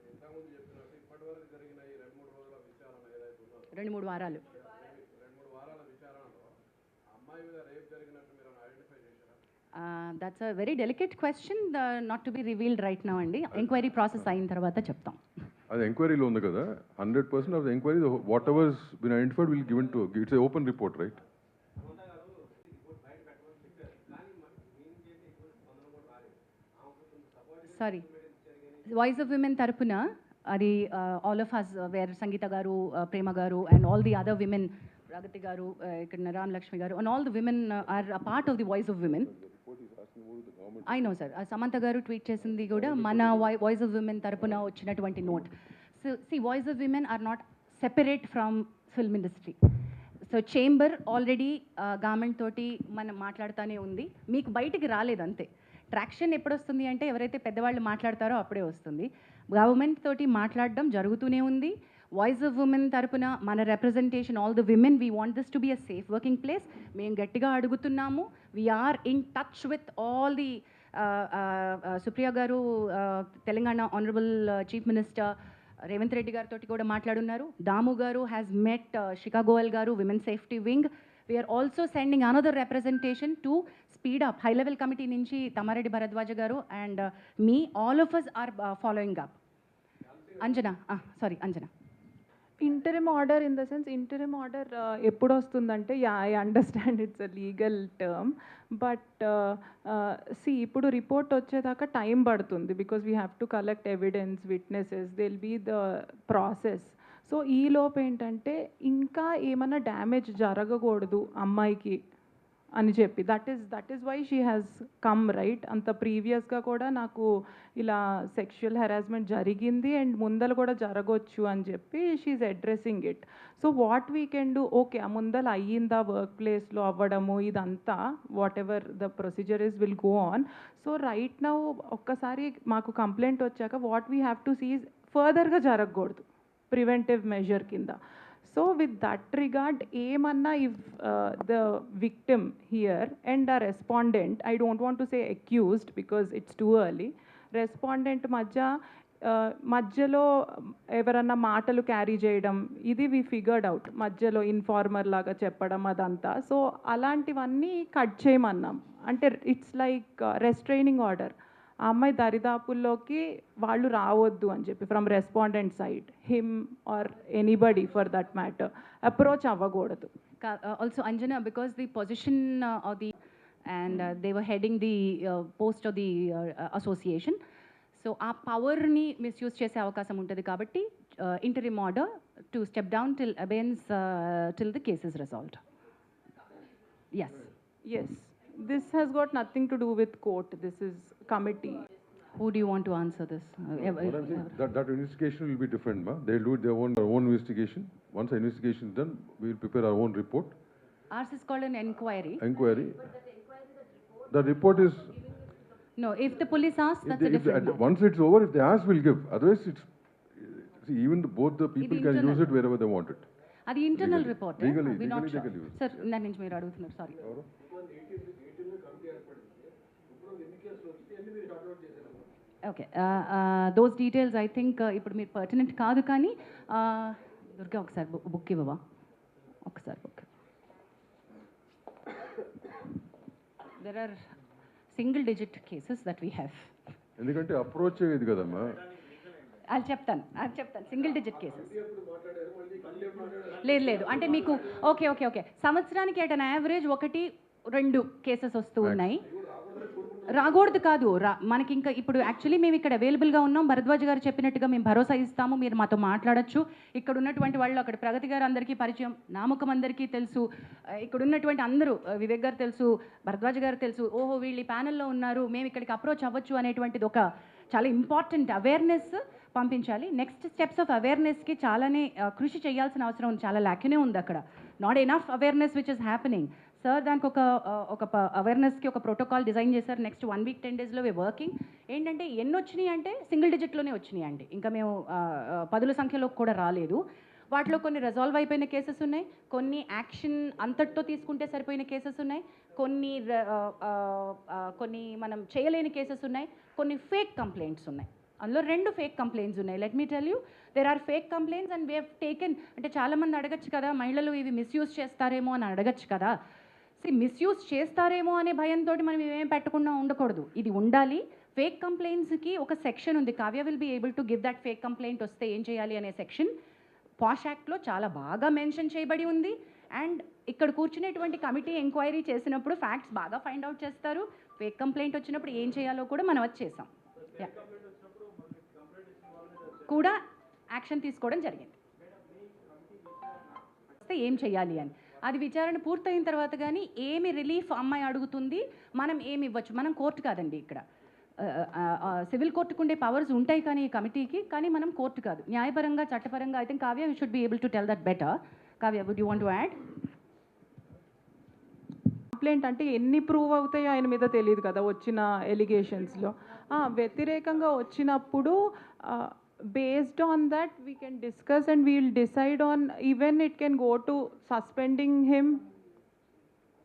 2-3 వారాలు. That's a very delicate question, not to be revealed right now అండి. ఎంక్వైరీ ప్రాసెస్ అయిన తర్వాత చెప్తాం. అది ఎంక్వైరీలో ఉంది కదా. 100% of the enquiry, whatever been identified will given to, it's a open report, right? Sorry, voice of women తరపున అది all of us, where Sangeetha గారు, ప్రేమ గారు and all the other women, Pragathi గారు, ఇక్కడ రామలక్ష్మి గారు, and all the women are a part of the voice of women. I know sir, Samantha గారు tweet చేసింది కూడా మన వాయిస్ ఆఫ్ విమెన్ తరపున వచ్చినటువంటి note. So see, voice of women are not separate from film industry. So chamber already government తోటి మనం మాట్లాడుతూనే ఉంది. మీకు బయటికి రాలేదు అంతే. ట్రాక్షన్ ఎప్పుడు వస్తుంది అంటే ఎవరైతే పెద్దవాళ్ళు మాట్లాడతారో అప్పుడే వస్తుంది. గవర్నమెంట్ తోటి మాట్లాడడం జరుగుతూనే ఉంది. వాయిస్ ఆఫ్ ఉమెన్ తరపున మన representation all the women we want this to be a safe working place. మేము గట్టిగా అడుగుతున్నాము. We're in touch with all the Supriya గారు, Telangana honourable chief minister Revanth Reddy గారితో కూడా మాట్లాడున్నారు. దాము గారు has met Shikha Goyal garu, women safety wing. We're also sending another representation to speed up. High level committee నుంచి Tammareddy Bharadwaja garu and me all of us are following up. Anjana, sorry Anjana. Interim order in the sense interim order ఎప్పుడు వస్తుందంటే, yeah I understand it's a legal term, but ఇప్పుడు report వచ్చేదాకా time పడుతుంది because we have to collect evidence, witnesses, they will be the process. So ఈలోపు ఏంటంటే ఇంకా ఏమైనా damage జరగకూడదు అమ్మాయికి అని చెప్పి, that is why she has come, right? అంత ప్రీవియస్గా కూడా నాకు ఇలా సెక్షువల్ హెరాస్మెంట్ జరిగింది అండ్ ముందర కూడా జరగవచ్చు అని చెప్పి she's addressing it. So what we can do, okay ఆ ముందర అయ్యిందా వర్క్ ప్లేస్లో అవ్వడము ఇదంతా, whatever the procedure is will go on. So right now ఒక్కసారి మాకు కంప్లైంట్ వచ్చాక what we have to see ఫర్దర్గా జరగకూడదు ప్రివెంటివ్ మెజర్ కింద. So with that regard, ఏమన్నా if the victim here and a respondent, I don't want to say accused because it's too early, respondent మధ్యలో ఎవరన్నా మాటలు క్యారీ చేయడం, ఇది వి ఫిగర్డ్ అవుట్, మధ్యలో ఇన్ఫార్మర్ లాగా చెప్పడం అదంతా. సో అలాంటివన్నీ కట్ చేయమన్నాం. అంటే ఇట్స్ లైక్ రెస్ట్రైనింగ్ ఆర్డర్. ఆ అమ్మాయి దరిదాపుల్లోకి వాళ్ళు రావద్దు అని చెప్పి from respondent side, him or anybody for that matter approach అవ్వకూడదు. Also Anjana, because the position of the and they were heading the post of the association, so ఆ పవర్ని మిస్యూజ్ చేసే అవకాశం ఉంటుంది కాబట్టి interim order to step down till absence till the case is resolved. Yes, this has got nothing to do with court, this is committee. Who do you want to answer this? What I'm saying, that investigation will be different, ma. They'll do their own investigation. Once the investigation is done, we will prepare our own report. Ours is called an inquiry. The report is. No, if the police asks, that's a different matter. Once it's over, if they ask, we'll give. Otherwise, it's. See, even both the people can internal. use it wherever they want it. అది internal report. Legally, they can use. Sir దాని నుంచి మీరు అడుగుతున్నారు, sorry. Okay, those details I think ఇప్పుడు మీరు pertinent కాదు, కానీ దుర్గా ఒకసారి బుక్ ఇవ్వవా, ఒకసారి book. There are single digit cases that we have. ఎందుకంటే అప్రోచ్ ఇది కదమ్మా. అది చెప్తాను సింగిల్ డిజిట్ కేసెస్. లేదు అంటే మీకు ఓకే సంవత్సరానికి అట్ అన్ యావరేజ్ 1-2 కేసెస్ వస్తూ ఉన్నాయి. రాకూడదు కాదు, మనకి ఇంకా ఇప్పుడు యాక్చువల్లీ మేము ఇక్కడ అవైలబుల్గా ఉన్నాం. భరద్వాజ్ గారు చెప్పినట్టుగా మేము భరోసా ఇస్తాము, మీరు మాతో మాట్లాడచ్చు. ఇక్కడ ఉన్నటువంటి వాళ్ళు, అక్కడ ప్రగతి గారు అందరికీ పరిచయం, నామకం అందరికీ తెలుసు, ఇక్కడ ఉన్నటువంటి అందరూ, వివేక్ గారు తెలుసు, భరద్వాజ్ గారు తెలుసు, ఓహో వీళ్ళు ఈ ప్యానెల్లో ఉన్నారు, మేము ఇక్కడికి అప్రోచ్ అవ్వచ్చు అనేటువంటిది ఒక చాలా ఇంపార్టెంట్ అవేర్నెస్ పంపించాలి. నెక్స్ట్ స్టెప్స్ ఆఫ్ అవేర్నెస్కి చాలానే కృషి చేయాల్సిన అవసరం ఉంది, చాలా ల్యాక్నే ఉంది అక్కడ. Not enough awareness which is happening. Sir దానికి ఒక అవేర్నెస్కి ఒక ప్రోటోకాల్ డిజైన్ చేశారు. నెక్స్ట్ 1 వీక్ 10 డేస్లో వే వర్కింగ్. ఏంటంటే ఎన్ని వచ్చినాయి అంటే సింగిల్ డిజిట్లోనే వచ్చినాయి అండి, ఇంకా మేము 10ల సంఖ్యలో కూడా రాలేదు. వాటిలో కొన్ని రిజాల్వ్ అయిపోయిన కేసెస్ ఉన్నాయి, కొన్ని యాక్షన్ అంతటితో తీసుకుంటే సరిపోయిన కేసెస్ ఉన్నాయి, కొన్ని మనం చేయలేని కేసెస్ ఉన్నాయి, కొన్ని ఫేక్ కంప్లైంట్స్ ఉన్నాయి. అందులో 2 ఫేక్ కంప్లైంట్స్ ఉన్నాయి. Let me tell you, there are fake complaints and we have taken. అంటే చాలామంది అడగచ్చు కదా, మహిళలు ఇవి మిస్యూజ్ చేస్తారేమో అని అడగచ్చు కదా. మిస్యూజ్ చేస్తారేమో అనే భయంతో మనం ఇవేం పెట్టకుండా ఉండకూడదు, ఇది ఉండాలి. ఫేక్ కంప్లైంట్స్కి ఒక సెక్షన్ ఉంది, Kavya will be able to give that fake complaint వస్తే ఏం చేయాలి అనే సెక్షన్ పాష్ యాక్ట్లో చాలా బాగా మెన్షన్ చేయబడి ఉంది. అండ్ ఇక్కడ కూర్చునేటువంటి కమిటీ ఎంక్వైరీ చేసినప్పుడు ఫ్యాక్ట్స్ బాగా ఫైండ్ అవుట్ చేస్తారు. ఫేక్ కంప్లైంట్ వచ్చినప్పుడు ఏం చేయాలో కూడా మనం అది చేసాం, కూడా యాక్షన్ తీసుకోవడం జరిగింది. ఏం చేయాలి అని అది విచారణ పూర్తయిన తర్వాత కానీ ఏమి రిలీఫ్ అమ్మాయి అడుగుతుంది, మనం ఏమి ఇవ్వచ్చు. మనం కోర్టు కాదండి ఇక్కడ, సివిల్ కోర్టుకు ఉండే పవర్స్ ఉంటాయి కానీ ఈ కమిటీకి, కానీ మనం కోర్టు కాదు. న్యాయపరంగా చట్టపరంగా I think Kavya you should be able to tell that better. Kavya, would you want to add? Complaint అంటే ఎన్ని ప్రూవ్ అవుతాయో ఆయన మీద తెలియదు కదా వచ్చిన ఎలిగేషన్స్లో. వ్యతిరేకంగా వచ్చినప్పుడు based on that we can discuss and we will decide on, even it can go to suspending him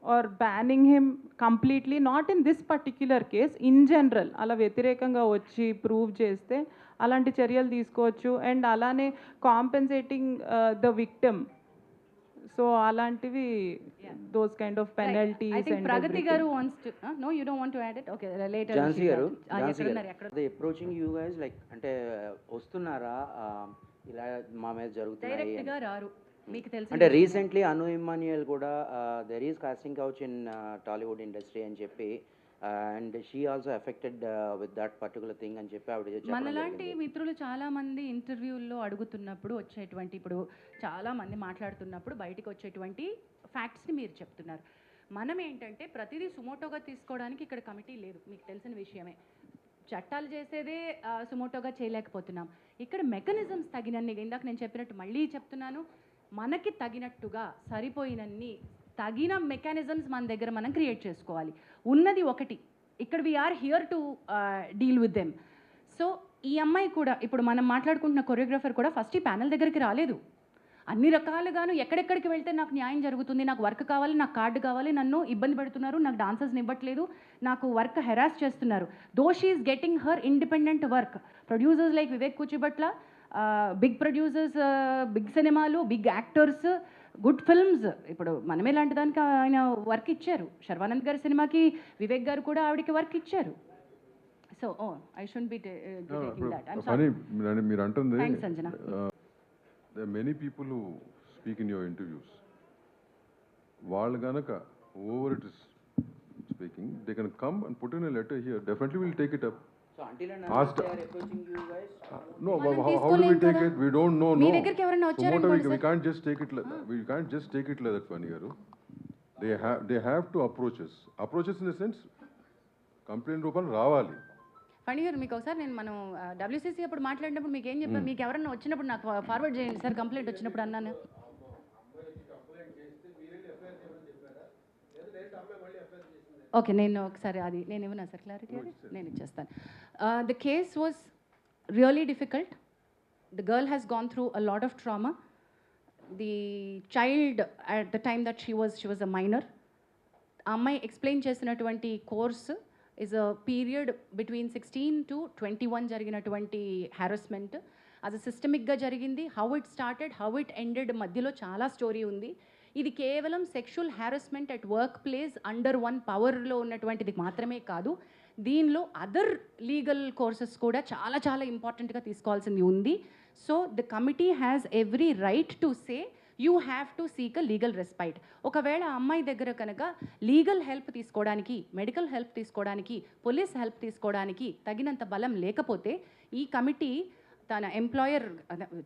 or banning him completely, not in this particular case, in general అలా వ్యతిరేకంగా వచ్చి ప్రూవ్ చేస్తే అలాంటి చర్యలు తీసుకోవచ్చు. అండ్ అలానే compensating the victim, so అలాంటివి those kind of I penalties think and Pragati garu wants to. No, you don't want to add it? Okay, later. Jhansi she'll గారు add it. ఝాన్సీ ఎక్కడున్నారు, ఎక్కడ? గారు అప్రోచింగ్ యూ గైస్ లైక్ అంటే వస్తున్నారా ఇలా మా మీద జరుగుతున్నాయి డైరెక్ట్ అని? గా రారు, మీకు తెలిసి అంటే రీసెంట్లీ అను ఇమ్మాన్యుయల్ కూడా there is costing couch in Tollywood industry అని చెప్పి and she also affected with that particular thing అని చెప్పి ఆవిడ చెప్పడం మనలాంటి జరిగింది. మిత్రులు చాలా మంది ఇంటర్వ్యూల్లో అడుగుతున్నప్పుడు వచ్చేటువంటి, ఇప్పుడు చాలా మంది మాట్లాడుతున్నప్పుడు బయటికి వచ్చేటువంటి ఫ్యాక్ట్స్ని మీరు చెప్తున్నారు. మనం ఏంటంటే ప్రతిదీ సుమోటోగా తీసుకోవడానికి ఇక్కడ కమిటీ లేదు, మీకు తెలిసిన విషయమే. చట్టాలు చేసేదే సుమోటోగా చేయలేకపోతున్నాం. ఇక్కడ మెకానిజమ్స్ తగినన్ని, ఇందాక నేను చెప్పినట్టు మళ్ళీ చెప్తున్నాను, మనకి తగినట్టుగా సరిపోయినన్ని తగిన మెకానిజమ్స్ మన దగ్గర మనం క్రియేట్ చేసుకోవాలి. ఉన్నది ఒకటి, ఇక్కడ we're here to deal with them. So ఈ అమ్మాయి కూడా, ఇప్పుడు మనం మాట్లాడుకుంటున్న కొరియోగ్రాఫర్ కూడా ఫస్ట్ ఈ ప్యానల్ దగ్గరికి రాలేదు. అన్ని రకాలుగాను ఎక్కడెక్కడికి వెళ్తే నాకు న్యాయం జరుగుతుంది, నాకు వర్క్ కావాలి, నాకు కార్డు కావాలి, నన్ను ఇబ్బంది పెడుతున్నారు, నాకు డాన్సర్స్ని ఇవ్వట్లేదు, నాకు వర్క్ హెరాస్ చేస్తున్నారు. Though she is getting her independent work. Producers like Vivek Kuchibhotla, big producers, big సినిమాలు, బిగ్ యాక్టర్స్, గుడ్ ఫిల్మ్స్. ఇప్పుడు మనమే లాంటి దానికి ఆయన వర్క్ ఇచ్చారు. శర్వానంద్ గారి సినిమాకి వివేక్ గారు కూడా ఆవిడకి వర్క్ ఇచ్చారు. So I should be taking that. I'm కానీ సారీ. మీరు అంటుంది thanks Sanjana. there are many people who speak in your interviews. వాళ్ళు గనక whoever it is speaking, they can come and put in a letter here. Definitely we'll take it up. So until and Asked- unless they are approaching you guys, No, మనం how do we తీసుకోలేం take కదా. it? We don't know. Me No. దగ్గరికి ఎవరైనా Sumoto, వచ్చారనుకోండి we sir. can't just take it like we can't just take it like that, Fani garu. They have to approach us. Approach us in the sense, complaint రూపంలో రావాలి. ఫణి గారు, మీకు ఒకసారి నేను మనం WCC అప్పుడు మాట్లాడినప్పుడు మీకు ఏం చెప్పాను, మీకు ఎవరన్నా వచ్చినప్పుడు నాకు ఫార్వర్డ్ చేయండి సార్ కంప్లైంట్ వచ్చినప్పుడు అన్నాను. ఓకే, నేను ఒకసారి అది నేను ఇవ్వనా సార్ క్లారిటీ, అది నేను ఇచ్చేస్తాను. The case was really difficult. The girl has gone through a lot of trauma. The child at the time that she was a minor. ఆ అమ్మాయి ఎక్స్ప్లెయిన్ చేసినటువంటి course is a period between 16 to 21 జరిగినటువంటి harassment. అది సిస్టమిక్గా జరిగింది. How it started, how it ended, మధ్యలో చాలా story ఉంది. ఇది కేవలం sexual harassment at work place under one పవర్లో ఉన్నటువంటిది మాత్రమే కాదు, దీనిలో అదర్ లీగల్ కోర్సెస్ కూడా చాలా చాలా ఇంపార్టెంట్గా తీసుకోవాల్సింది ఉంది. So the committee has every right to say you have to seek a legal respite. ఒకవేళ ఆ అమ్మాయి దగ్గర కనుక లీగల్ హెల్ప్ తీసుకోవడానికి, మెడికల్ హెల్ప్ తీసుకోవడానికి, పోలీస్ హెల్ప్ తీసుకోవడానికి తగినంత బలం లేకపోతే ఈ కమిటీ తన ఎంప్లాయర్,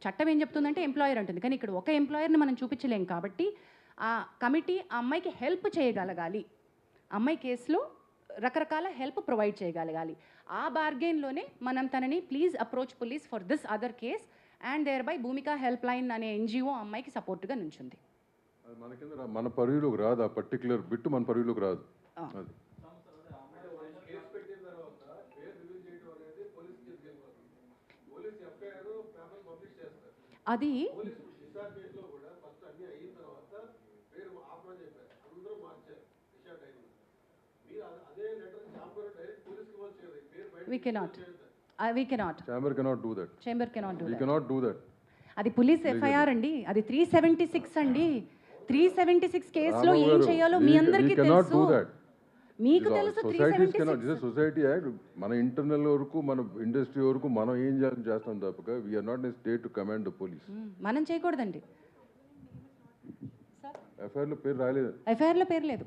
చట్టం ఏం చెప్తుందంటే ఎంప్లాయర్ అంటుంది, కానీ ఇక్కడ ఒక ఎంప్లాయర్ని మనం చూపించలేం. కాబట్టి ఆ కమిటీ ఆ అమ్మాయికి హెల్ప్ చేయగలగాలి, అమ్మాయి కేసులో రకరకాల హెల్ప్ ప్రొవైడ్ చేయగలగాలి. ఆ బార్గెన్లోనే మనం తనని please approach police for this other case and there by Bhumika help line అనే NGO అమ్మాయికి సపోర్ట్గా నుంచుంది. అది మన కింద మన పరిధిలోకి రాదు, ఆ పర్టికులర్ బిట్ మన పరిధిలోకి రాదు. అది అది we cannot chamber cannot do that. chamber cannot do we that. Cannot do that. అది పోలీస్ FIR అండి, అది 376 అండి. 376 కేసులో ఏం చేయాలో మీ అందరికీ తెలుసు, మీకు తెలుసు. Societies cannot, this society act. మన ఇంటర్నల్ వరకు, మన ఇండస్ట్రీ వరకు మనం ఏం చేస్తాం తప్పక we're not a state to command the police. మనం చేయకూడదండి. ఎఫ్ఐఆర్లో పేరు రాలేదు, FIRలో పేరు లేదు.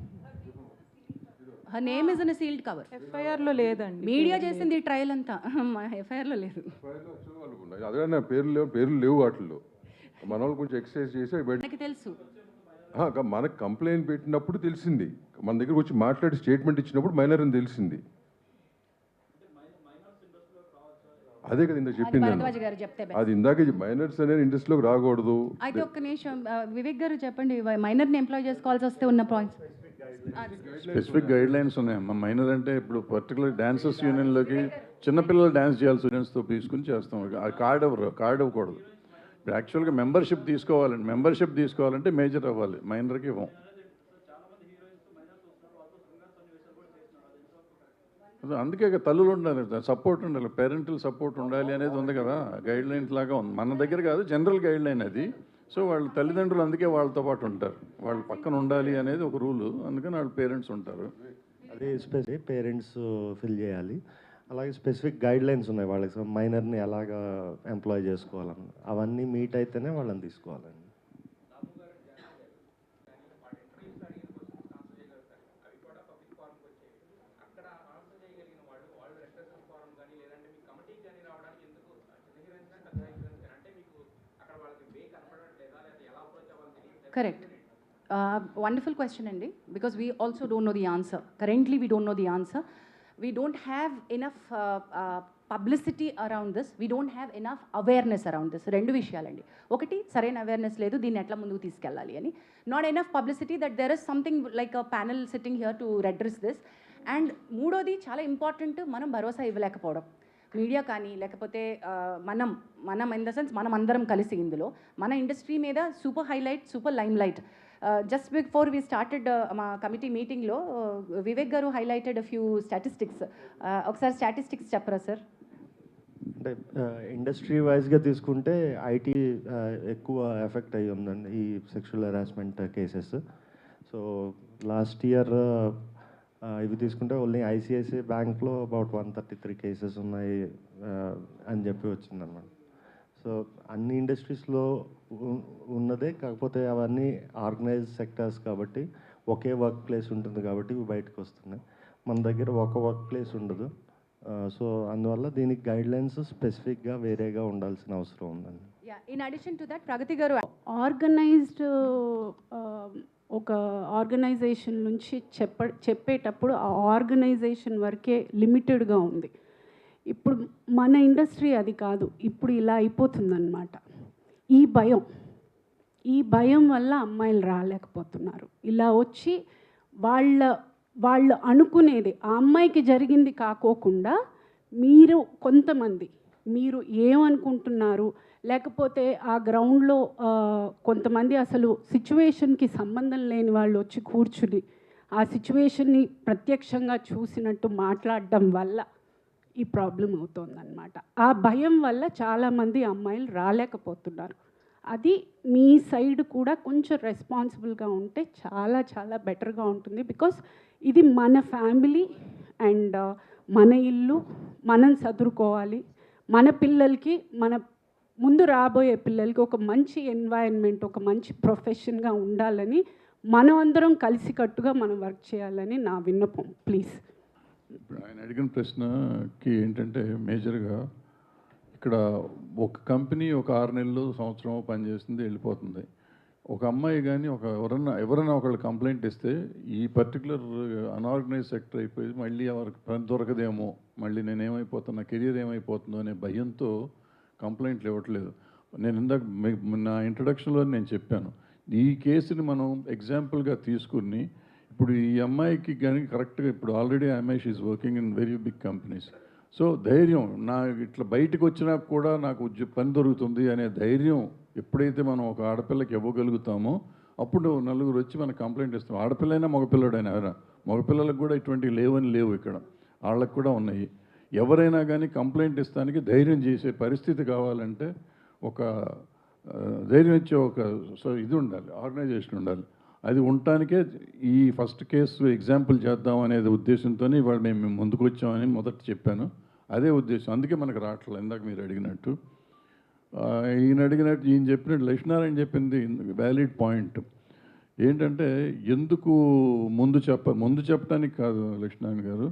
Her name is in sealed cover. FIRలో లేదండి. మీడియా చేసింది ఈ ట్రయల్ అంతా, FIRలో లేదు. అదే నా పేర్లు లేవు వాటిల్లో. మన వాళ్ళు కొంచెం ఎక్సర్సైజ్ చేసి మనకి తెలుసు. మనకు కంప్లైంట్ పెట్టినప్పుడు తెలిసింది, మన దగ్గర వచ్చి మాట్లాడి స్టేట్మెంట్ ఇచ్చినప్పుడు మైనర్ అని తెలిసింది. అదే కదా ఇందాక చెప్పింది నేను. భరద్వాజ్ గారు చెప్తే అది ఇందాక మైనర్స్ అనేది ఇండస్ట్రీలోకి రాకూడదు. అయితే ఒక్క నిమిషం, వివేక్ గారు చెప్పండి, మైనర్ని ఎంప్లాయ్ చేసుకోవాల్సి వస్తే ఉన్న పాయింట్స్. స్పెసిఫిక్ గైడ్ లైన్స్ ఉన్నాయమ్మా. మైనర్ అంటే ఇప్పుడు పర్టికులర్ డాన్సర్స్ యూనియన్లోకి చిన్నపిల్లలు డ్యాన్స్ చేయాలి స్టూడెంట్స్తో తీసుకుని చేస్తాం. అది కార్డ్ ఇవ్వకూడదు. ఇప్పుడు యాక్చువల్గా మెంబర్షిప్ తీసుకోవాలంటే మేజర్ అవ్వాలి, మైనర్కి ఇవ్వం. అందుకే తల్లులు ఉండాలి, సపోర్ట్ ఉండాలి, పేరెంటల్ సపోర్ట్ ఉండాలి అనేది ఉంది కదా, గైడ్ లైన్స్ లాగా ఉంది. మన దగ్గర కాదు, జనరల్ గైడ్ లైన్ అది. సో వాళ్ళ తల్లిదండ్రులు అందుకే వాళ్ళతో పాటు ఉంటారు, వాళ్ళు పక్కన ఉండాలి అనేది ఒక రూలు, అందుకని వాళ్ళ పేరెంట్స్ ఉంటారు. అది స్పెసిఫిక్ పేరెంట్స్ ఫిల్ చేయాలి. అలాగే స్పెసిఫిక్ గైడ్ లైన్స్ ఉన్నాయి వాళ్ళకి, మైనర్ని ఎలాగా ఎంప్లాయ్ చేసుకోవాలని, అవన్నీ మీట్ అయితేనే వాళ్ళని తీసుకోవాలండి. Correct. Wonderful question, Andy, because we also don't know the answer. Currently, we don't know the answer. We don't have enough publicity around this. We don't have enough awareness around this. Rendu vishayalandi. Okati saraina awareness ledu deenni etla munduku teeskellali ani. Not enough publicity that there is something like a panel sitting here to address this. And moododi chala important manam bharosa ivvalekapovam. Media కానీ లేకపోతే మనం in the sense మనం అందరం కలిసి ఇందులో మన industry మీద super lime light. Just before we started మా కమిటీ మీటింగ్లో వివేక్ గారు హైలైటెడ్ ఫ్యూ స్టాటిస్టిక్స్. ఒకసారి స్టాటిస్టిక్స్ చెప్పరా సార్? అంటే ఇండస్ట్రీ వైజ్గా తీసుకుంటే ఐటీ ఎక్కువ ఎఫెక్ట్ అయ్యి ఉందండి ఈ sexual harassment cases. So last year ఇవి తీసుకుంటే ఓన్లీ ఐసిఐసిఐ బ్యాంక్లో అబౌట్ 133 కేసెస్ ఉన్నాయి అని చెప్పి వచ్చిందన్నమాట. సో అన్ని ఇండస్ట్రీస్లో ఉన్నదే, కాకపోతే అవన్నీ ఆర్గనైజ్ సెక్టర్స్ కాబట్టి ఒకే వర్క్ ప్లేస్ ఉంటుంది కాబట్టి ఇవి బయటకు వస్తున్నాయి. మన దగ్గర ఒక వర్క్ ప్లేస్ ఉండదు. సో అందువల్ల దీనికి గైడ్ లైన్స్ స్పెసిఫిక్గా వేరేగా ఉండాల్సిన అవసరం ఉందండి. ఇన్ అడిషన్ టు దట్ ప్రగతి గారు, ఆర్గనైజ్డ్ ఒక ఆర్గనైజేషన్ నుంచి చెప్పేటప్పుడు ఆ ఆర్గనైజేషన్ వరకే లిమిటెడ్గా ఉంది. ఇప్పుడు మన ఇండస్ట్రీ అది కాదు, ఇప్పుడు ఇలా అయిపోతుందన్నమాట. ఈ భయం వల్ల అమ్మాయిలు రాలేకపోతున్నారు. ఇలా వచ్చి వాళ్ళు అనుకునేది ఆ అమ్మాయికి జరిగింది కాకోకుండా మీరు ఏమనుకుంటున్నారు, లేకపోతే ఆ గ్రౌండ్లో కొంతమంది అసలు సిచ్యువేషన్కి సంబంధం లేని వాళ్ళు వచ్చి కూర్చుని ఆ సిచ్యువేషన్ని ప్రత్యక్షంగా చూసినట్టు మాట్లాడడం వల్ల ఈ ప్రాబ్లం అవుతుందన్నమాట. ఆ భయం వల్ల చాలామంది అమ్మాయిలు రాలేకపోతున్నారు. అది మీ సైడ్ కూడా కొంచెం రెస్పాన్సిబుల్గా ఉంటే చాలా చాలా బెటర్గా ఉంటుంది. బికాస్ ఇది మన ఫ్యామిలీ అండ్ మన ఇల్లు, మనం చదువుకోవాలి. మన పిల్లలకి, మన ముందు రాబోయే పిల్లలకి ఒక మంచి ఎన్వైరన్మెంట్, ఒక మంచి ప్రొఫెషన్గా ఉండాలని మనం అందరం కలిసికట్టుగా మనం వర్క్ చేయాలని నా విన్నపం. ప్లీజ్. ఇప్పుడు ఆయన అడిగిన ప్రశ్నకి ఏంటంటే మేజర్గా ఇక్కడ ఒక కంపెనీ ఒక 6 నెలలు సంవత్సరం పనిచేస్తుంది, వెళ్ళిపోతుంది. ఒక అమ్మాయి కానీ ఎవరైనా ఒకళ్ళు కంప్లైంట్ ఇస్తే ఈ పర్టికులర్ అన్ఆర్గనైజ్ సెక్టర్ అయిపోయి మళ్ళీ ఎవరికి పని దొరకదేమో, మళ్ళీ నేనేమైపోతున్నా, నా కెరీర్ ఏమైపోతుందో అనే భయంతో కంప్లైంట్లు ఇవ్వట్లేదు. నేను ఇందాక నా ఇంట్రడక్షన్లో నేను చెప్పాను, ఈ కేసుని మనం ఎగ్జాంపుల్గా తీసుకుని ఇప్పుడు ఈ అమ్మాయికి కానీ కరెక్ట్గా ఇప్పుడు ఆల్రెడీ అమ్మాయి she's working in very big companies. So ధైర్యం, నా ఇట్లా బయటకు వచ్చినా కూడా నాకు పని దొరుకుతుంది అనే ధైర్యం ఎప్పుడైతే మనం ఒక ఆడపిల్లకి ఇవ్వగలుగుతామో అప్పుడు నలుగురు వచ్చి మనకు కంప్లైంట్ ఇస్తాం. ఆడపిల్లైనా మగపిల్లడైనా మగపిల్లలకు కూడా ఇటువంటివి లేవు, ఇక్కడ వాళ్ళకు కూడా ఉన్నాయి. ఎవరైనా కానీ కంప్లైంట్ ఇస్తానికి ధైర్యం చేసే పరిస్థితి కావాలంటే ఒక ధైర్యం ఇచ్చే ఒక ఇది ఉండాలి, ఆర్గనైజేషన్ ఉండాలి. అది ఉండటానికే ఈ ఫస్ట్ కేసు ఎగ్జాంపుల్ చేద్దాం అనేది ఉద్దేశంతో ఇవాళ మేము ముందుకు వచ్చామని మొదట చెప్పాను. అదే ఉద్దేశం, అందుకే మనకు రావట్లేదు. ఇందాక మీరు అడిగినట్టు ఈయన చెప్పినట్టు లక్ష్మీనారాయణ చెప్పింది వ్యాలిడ్ పాయింట్. ఏంటంటే ఎందుకు ముందు చెప్పడానికి కాదు లక్ష్మీనారాయణ గారు,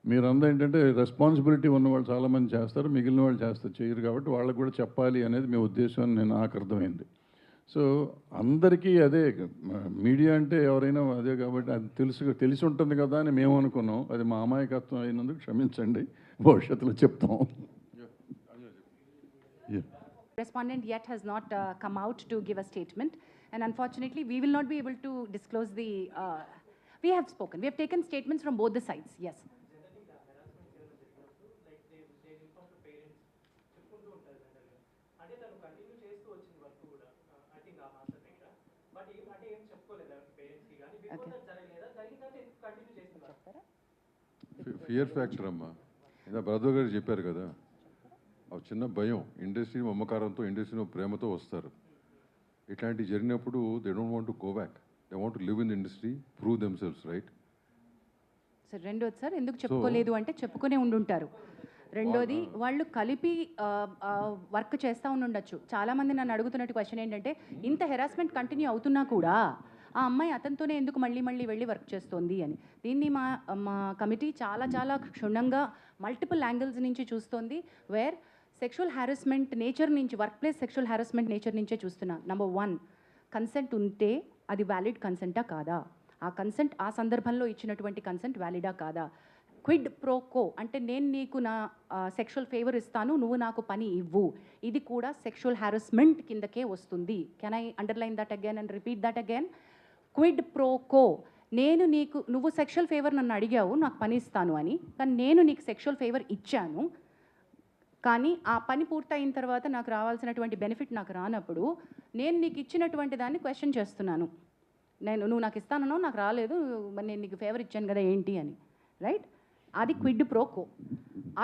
మీరందరూ ఏంటంటే రెస్పాన్సిబిలిటీ ఉన్నవాళ్ళు చాలామంది చేస్తారు, మిగిలిన వాళ్ళు చేయరు కాబట్టి వాళ్ళకు కూడా చెప్పాలి అనేది మీ ఉద్దేశం అని నాకు అర్థమైంది. సో అందరికీ అదే, మీడియా అంటే ఎవరైనా అదే కాబట్టి అది తెలిసి ఉంటుంది కదా అని మేము అనుకున్నాం. అది మా అమాయకత్వం అయినందుకు క్షమించండి, భవిష్యత్తులో చెప్తాం. Respondent yet has not come out to give a statement, and unfortunately we will not be able to disclose the We have spoken. We have taken statements from both the sides. Yes. Fear factor అమ్మా, ఇలా brother గారు చెప్పారు కదా, ఒక చిన్న భయం, industry మమకారంతో, industry ప్రేమతో వస్తారు. ఇట్లాంటివి జరిగినప్పుడు they don't want to go back, they want to live in industry, prove themselves, right? Sir రెండోది సార్ ఎందుకు చెప్పుకోలేదు అంటే చెప్పుకునే ఉండుంటారు. రెండోది వాళ్ళు కలిపి వర్క్ చేస్తూ ఉండుండొచ్చు. చాలామంది నన్ను అడుగుతున్నట్టు క్వశ్చన్ ఏంటంటే, ఇంత హెరాస్మెంట్ కంటిన్యూ అవుతున్నా కూడా ఆ అమ్మాయి అతనితోనే ఎందుకు మళ్ళీ మళ్ళీ వెళ్ళి వర్క్ చేస్తోంది అని. దీన్ని మా కమిటీ చాలా చాలా క్షుణ్ణంగా మల్టిపుల్ యాంగిల్స్ నుంచి చూస్తోంది. వేర్ సెక్షువల్ హ్యారస్మెంట్ నేచర్ నుంచి, work place sexual harassment nature నుంచే చూస్తున్నా. నెంబర్ 1, కన్సెంట్ ఉంటే అది వ్యాలిడ్ కన్సెంటా కాదా, ఆ కన్సెంట్ ఆ సందర్భంలో ఇచ్చినటువంటి కన్సెంట్ వ్యాలిడా కాదా. క్విడ్ ప్రోకో అంటే నేను నీకు నా సెక్షువల్ ఫేవర్ ఇస్తాను, నువ్వు నాకు పని ఇవ్వు, ఇది కూడా సెక్షువల్ హ్యారస్మెంట్ కిందకే వస్తుంది. Can I underline that again and repeat that again? Quid pro quo, నువ్వు సెక్షువల్ ఫేవర్ నన్ను అడిగావు నాకు పని ఇస్తాను అని, కానీ నేను నీకు సెక్షువల్ ఫేవర్ ఇచ్చాను, కానీ ఆ పని పూర్తయిన తర్వాత నాకు రావాల్సినటువంటి బెనిఫిట్ నాకు రానప్పుడు నేను నీకు ఇచ్చినటువంటి దాన్ని క్వశ్చన్ చేస్తున్నాను. నువ్వు నాకు ఇస్తానో నాకు రాలేదు, మరి నేను నీకు ఫేవర్ ఇచ్చాను కదా ఏంటి అని, రైట్? అది క్విడ్ ప్రోకో,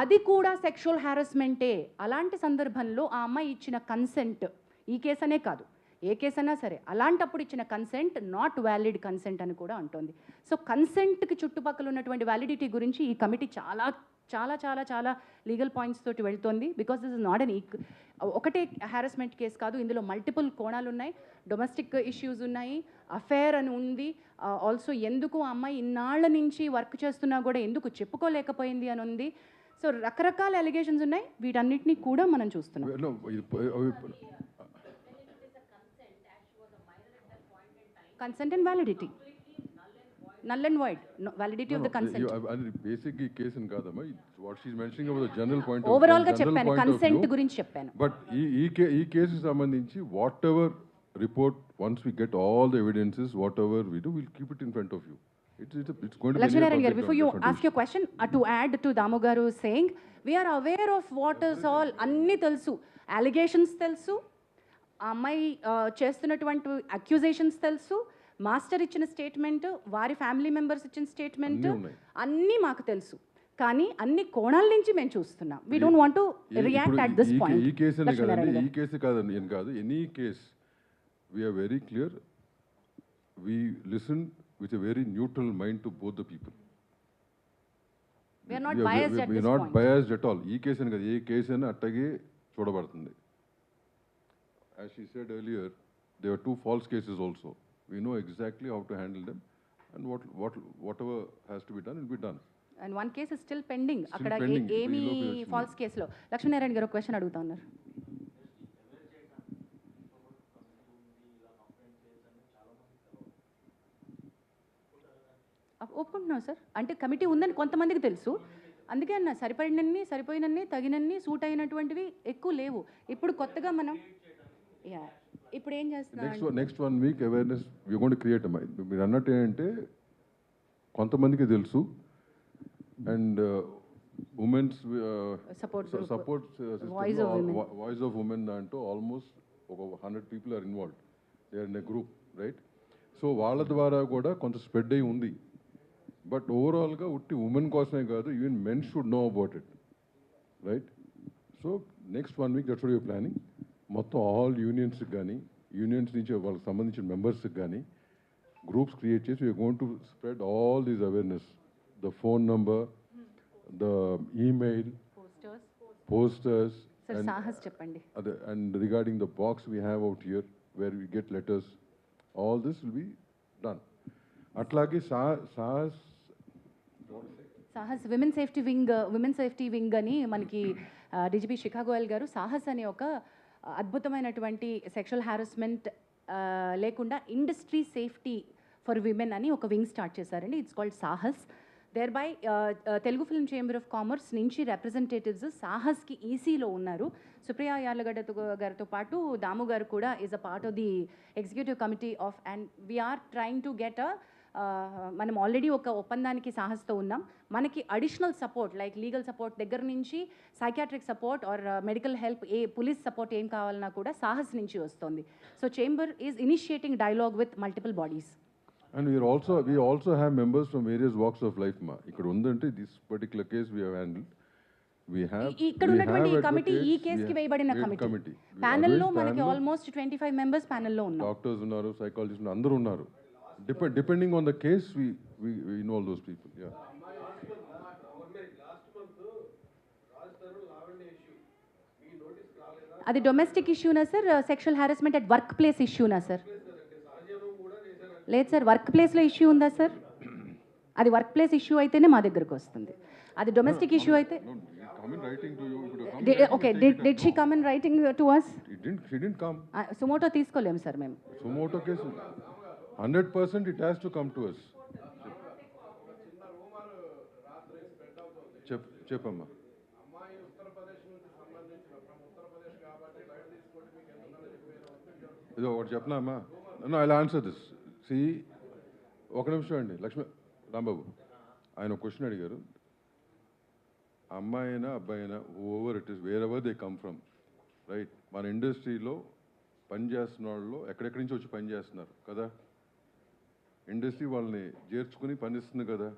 అది కూడా సెక్షువల్ హ్యారస్మెంటే. అలాంటి సందర్భంలో ఆ అమ్మాయి ఇచ్చిన కన్సెంట్, ఈ కేసు అనే కాదు ఏ కేసు అయినా సరే, అలాంటప్పుడు ఇచ్చిన కన్సెంట్ నాట్ వ్యాలిడ్ కన్సెంట్ అని కూడా అంటోంది. సో కన్సెంట్కి చుట్టుపక్కల ఉన్నటువంటి వ్యాలిడిటీ గురించి ఈ కమిటీ చాలా చాలా చాలా చాలా లీగల్ పాయింట్స్ తోటి వెళ్తోంది. Because this is not an ఒకటే హ్యారస్మెంట్ కేసు కాదు, ఇందులో మల్టిపుల్ కోణాలు ఉన్నాయి, డొమెస్టిక్ ఇష్యూస్ ఉన్నాయి, అఫేర్ అని ఉంది, ఆల్సో ఎందుకు ఆ అమ్మాయి ఇన్నాళ్ల నుంచి వర్క్ చేస్తున్నా కూడా ఎందుకు చెప్పుకోలేకపోయింది అని ఉంది. సో రకరకాల అలిగేషన్స్ ఉన్నాయి, వీటన్నిటినీ కూడా మనం చూస్తున్నాం. Consent and validity. Null and void. No, validity of the consent. Basic case in కాదమ్మా, what she's mentioning about the general point Overall గా చెప్పాను, consent గురించి చెప్పాను. But ఈ కేసు సంబంధించి whatever report, once we get all the evidences, whatever we do, we'll keep it in front of you. It's going to be Lakshmi Narayan garu, before you ask your question, to add to Damu garu saying, we are aware of what is all, అన్ని తెలుసు, allegations తెలుసు, ఆ అమ్మాయి చేస్తున్నటువంటి accusations తెలుసు, master ఇచ్చిన statement, వారి family members ఇచ్చిన స్టేట్మెంట్, అన్నీ మాకు తెలుసు. కానీ అన్ని కోణాల నుంచి మేము చూస్తున్నాం. We don't want to react at this point. ఈ కేసు కాదండి, ఈ కేసు కాదండి, ఏం కాదు, any case we're very clear, we listen with a very neutral mind to both the people. We're not biased at this point. Biased at all. ఈ కేసు అని కాదు, ఏ కేసు అయినా అట్టగే చూడబడుతుంది. As she said earlier, there were 2 false cases also. We know exactly how to handle them, and whatever has to be done will be done. And one case is still pending. Still అక్కడ pending. ఏమి falls కేసులో. లక్ష్మీనారాయణ గారు question అడుగుతా ఉన్నారు. ఒప్పుకుంటున్నాం sir, అంటే committee ఉందని కొంతమందికి తెలుసు, అందుకే అన్న సరిపోయినన్ని తగినన్ని సూట్ అయినటువంటివి ఎక్కువ లేవు. ఇప్పుడు కొత్తగా మనం ఇప్పుడు ఏం చేస్తున్నాం, next 1 week awareness we going to create. మీరు అన్నట్టు ఏంటంటే కొంతమందికి తెలుసు, and women's support voice of women దాంట్లో ఆల్మోస్ట్ ఒక 100 people are involved, they are in a group, right? So వాళ్ళ ద్వారా కూడా కొంత స్ప్రెడ్ అయి ఉంది. బట్ ఓవరాల్గా ఉట్టి ఉమెన్ కోసమే కాదు, even men should know about it, right? So next 1 week that's what your planning. మొత్తం ఆల్ యూనియన్స్కి కానీ, యూనియన్స్ నుంచి వాళ్ళకి సంబంధించిన మెంబర్స్కి కానీ గ్రూప్స్ క్రియేట్ చేసి we're going to spread all these awareness, the phone number, the email, posters, Sahas చెప్పండి, and regarding the box we have out here where we get letters, all this will be done. అట్లాగే Sahas women safety wing అని మనకి DGP శిఖా గోయల్ గారు సాహస్ అనే ఒక అద్భుతమైనటువంటి sexual harassment లేకుండా industry safety for women అని ఒక వింగ్ స్టార్ట్ చేశారండి. It's called Sahas. There by Telugu film chamber of commerce నుంచి రిప్రజెంటేటివ్స్ సాహస్కి ఈసీలో ఉన్నారు. సుప్రియా యార్లగడ్డ గారితో పాటు దాము గారు కూడా is a part of the executive committee of, and we're trying to get a మనం ఆల్రెడీ ఒక ఒప్పందానికి సాహస్తో ఉన్నాం. మనకి additional support like legal support దగ్గర నుంచి psychiatric support or medical help, police support ఏం కావాలన్నా కూడా సాహస్ నుంచి వస్తుంది. So chamber is initiating dialogue with multiple bodies. And we also have members from various walks of life, ma. ఇక్కడ ఉందంటే this particular case we have handled. ఇక్కడ ఉన్నటువంటి ఈ కమిటీ ఈ కేసుకి వేయబడిన కమిటీ ప్యానెల్లో మనకి ఆల్మోస్ట్ 25 మెంబర్స్ ప్యానెల్లో ఉన్నారు. డాక్టర్స్ ఉన్నారు, సైకాలజిస్ట్ అందరూ ఉన్నారు. Depending on the case we involve those people. Yeah. అది డొమెస్టిక్ ఇష్యూనా sir? Sexual harassment at work place ఇష్యూనా సార్? లేదు సార్, వర్క్ ప్లేస్లో ఇష్యూ ఉందా సార్? అది వర్క్ ప్లేస్ ఇష్యూ అయితేనే మా దగ్గరకు వస్తుంది. అది డొమెస్టిక్ ఇష్యూ అయితే okay. Did she come in writing to us? She didn't come. Suo motu తీసుకోలేము సార్ మేము. Sumoto case 100% it has to come to us. చెప్పమ్మా. ఇదో ఒకటి చెప్పనా అమ్మా? No, I'll answer this. See, ఒక నిమిషం అండి రాంబాబు, ఆయన ఒక క్వశ్చన్ అడిగారు. అమ్మాయి అయినా అబ్బాయి అయినా over it is where ever they come from, right? మన ఇండస్ట్రీలో పనిచేస్తున్న వాళ్ళు ఎక్కడెక్కడి నుంచి వచ్చి పని చేస్తున్నారు కదా, ఇండస్ట్రీ వాళ్ళని చేర్చుకుని పనిస్తుంది కదా.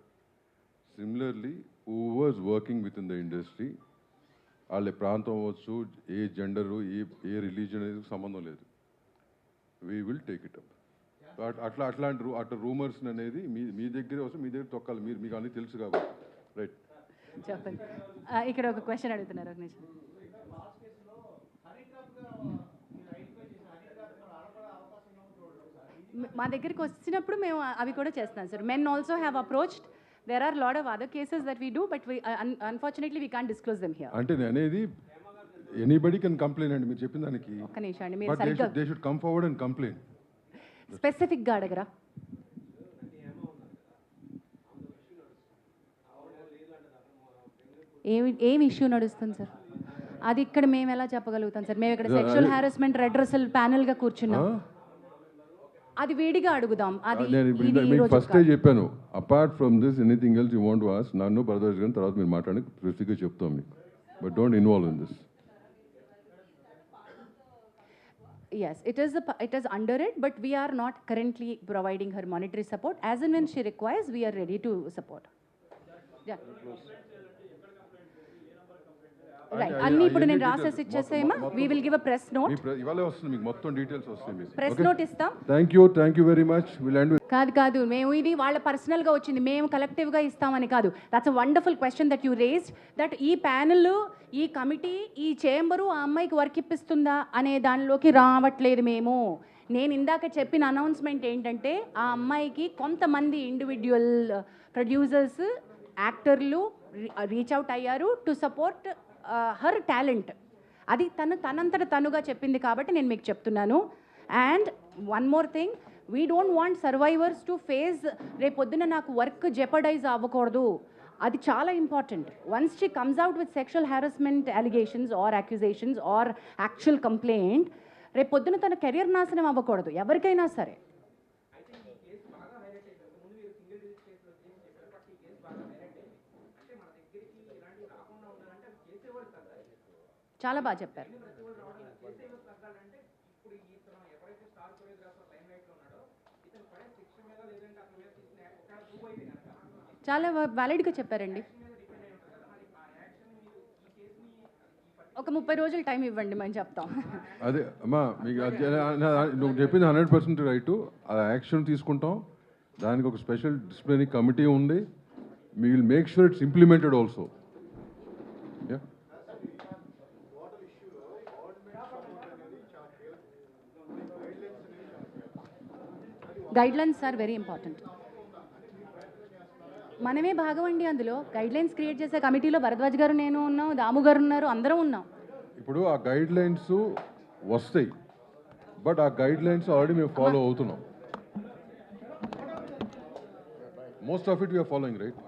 Similarly overs working with in the industry, వాళ్ళ ప్రాంతం అవ్వచ్చు, ఏ జెండరు, ఏ రిలీజన్ అనేది సంబంధం లేదు. We will take it up. అట్లా రూమర్స్ అనేది మీ దగ్గర వస్తే మీ దగ్గర తొక్కాలి. మీకు అన్నీ తెలుసు కాబట్టి, రైట్? చెప్పండి. ఇక్కడ ఒక క్వశ్చన్ అడుగుతున్నారు, ఒక నిమిషం. మా దగ్గరికి వచ్చినప్పుడు మేము అవి కూడా చేస్తున్నాం sir. Men also have approached. There are lot of other cases that we do, but unfortunately we can't disclose them here. అంటే నేను అనేది ఎనీబడి కెన్ కంప్లైంట్ అండి. మీరు చెప్పిన దానికి ఒక్క నిమిషం అండి, మీరు సరిగ్గా they should come forward and complaint. స్పెసిఫిక్గా అడగరా? ఏమి ఇష్యూ నడుస్తుంది సార్? అది ఇక్కడ మేము ఎలా చెప్పగలుగుతాం సార్? మేము ఇక్కడ సెక్షువల్ హారాస్మెంట్ రెడ్రెసల్ ప్యానెల్గా కూర్చున్నాం. అది వేడిగా అడుగుదాం. అది నేను ఫస్టే చెప్పాను, apart from this anything else you want to ask నన్ను బ్రదర్స్ గాని తర్వాత మీరు మాట్లాడి స్పెసిఫిక్గా చెప్తాం మీకు, but don't involve in this. Yes, it is under it, but we are not currently providing her monetary support. As and when she requires, we are ready to support. Yeah. Right. అన్ని ఇప్పుడు నేను రాసేసి ఇచ్చేసేమా? We will give a press note. ఇవాళ వస్తుంది మీకు మొత్తం details వస్తాయి మీకు. ప్రెస్ నోట్ ఇస్తాం. Thank you very much. Will end. కాదు మేము ఇది వాళ్ళ పర్సనల్గా వచ్చింది, మేము కలెక్టివ్గా ఇస్తామని కాదు. That's a wonderful question that you raised, that ఈ ప్యానెల్, ఈ కమిటీ, ఈ చేంబరు ఆ అమ్మాయికి వర్క్ ఇప్పిస్తుందా అనే దానిలోకి రావట్లేదు మేము. నేను ఇందాక చెప్పిన అనౌన్స్మెంట్ ఏంటంటే, ఆ అమ్మాయికి కొంతమంది ఇండివిజువల్ ప్రొడ్యూసర్స్, యాక్టర్లు రీచ్ అవుట్ అయ్యారు టు సపోర్ట్ హర్ టాలెంట్. అది తనంతట తనుగా చెప్పింది కాబట్టి నేను మీకు చెప్తున్నాను. And one more thing, we don't want survivors to face రేపొద్దున నాకు వర్క్ జెపడైజ్ అవ్వకూడదు. అది చాలా important. Once she comes out with sexual harassment allegations or accusations or actual complaint, రేపొద్దున తన కెరియర్ నాశనం అవ్వకూడదు ఎవరికైనా సరే. చాలా బాగా చెప్పారు. చాలా వ్యాలిడ్గా చెప్పారండి. ఒక 30 రోజులు టైం ఇవ్వండి, మేము చెప్తాం. అదే అమ్మా, మీకు నువ్వు చెప్పింది 100% రైట్. ఆ యాక్షన్ తీసుకుంటాం. దానికి ఒక స్పెషల్ డిసిప్లినరీ కమిటీ ఉంది. We will make sure it's implemented also. Guidelines are very important. మనమే భాగం అండి అందులో. గైడ్లైన్స్ క్రియేట్ చేసే కమిటీలో భరద్వాజ్ గారు, నేను ఉన్నాం, దాము గారు ఉన్నారు, అందరం ఉన్నాం. ఇప్పుడు ఆ గైడ్లైన్స్ వస్తాయి, బట్ ఆ గైడ్లైన్స్ ఆల్రెడీ మేము ఫాలో అవుతున్నాం. Most of it we're following, right?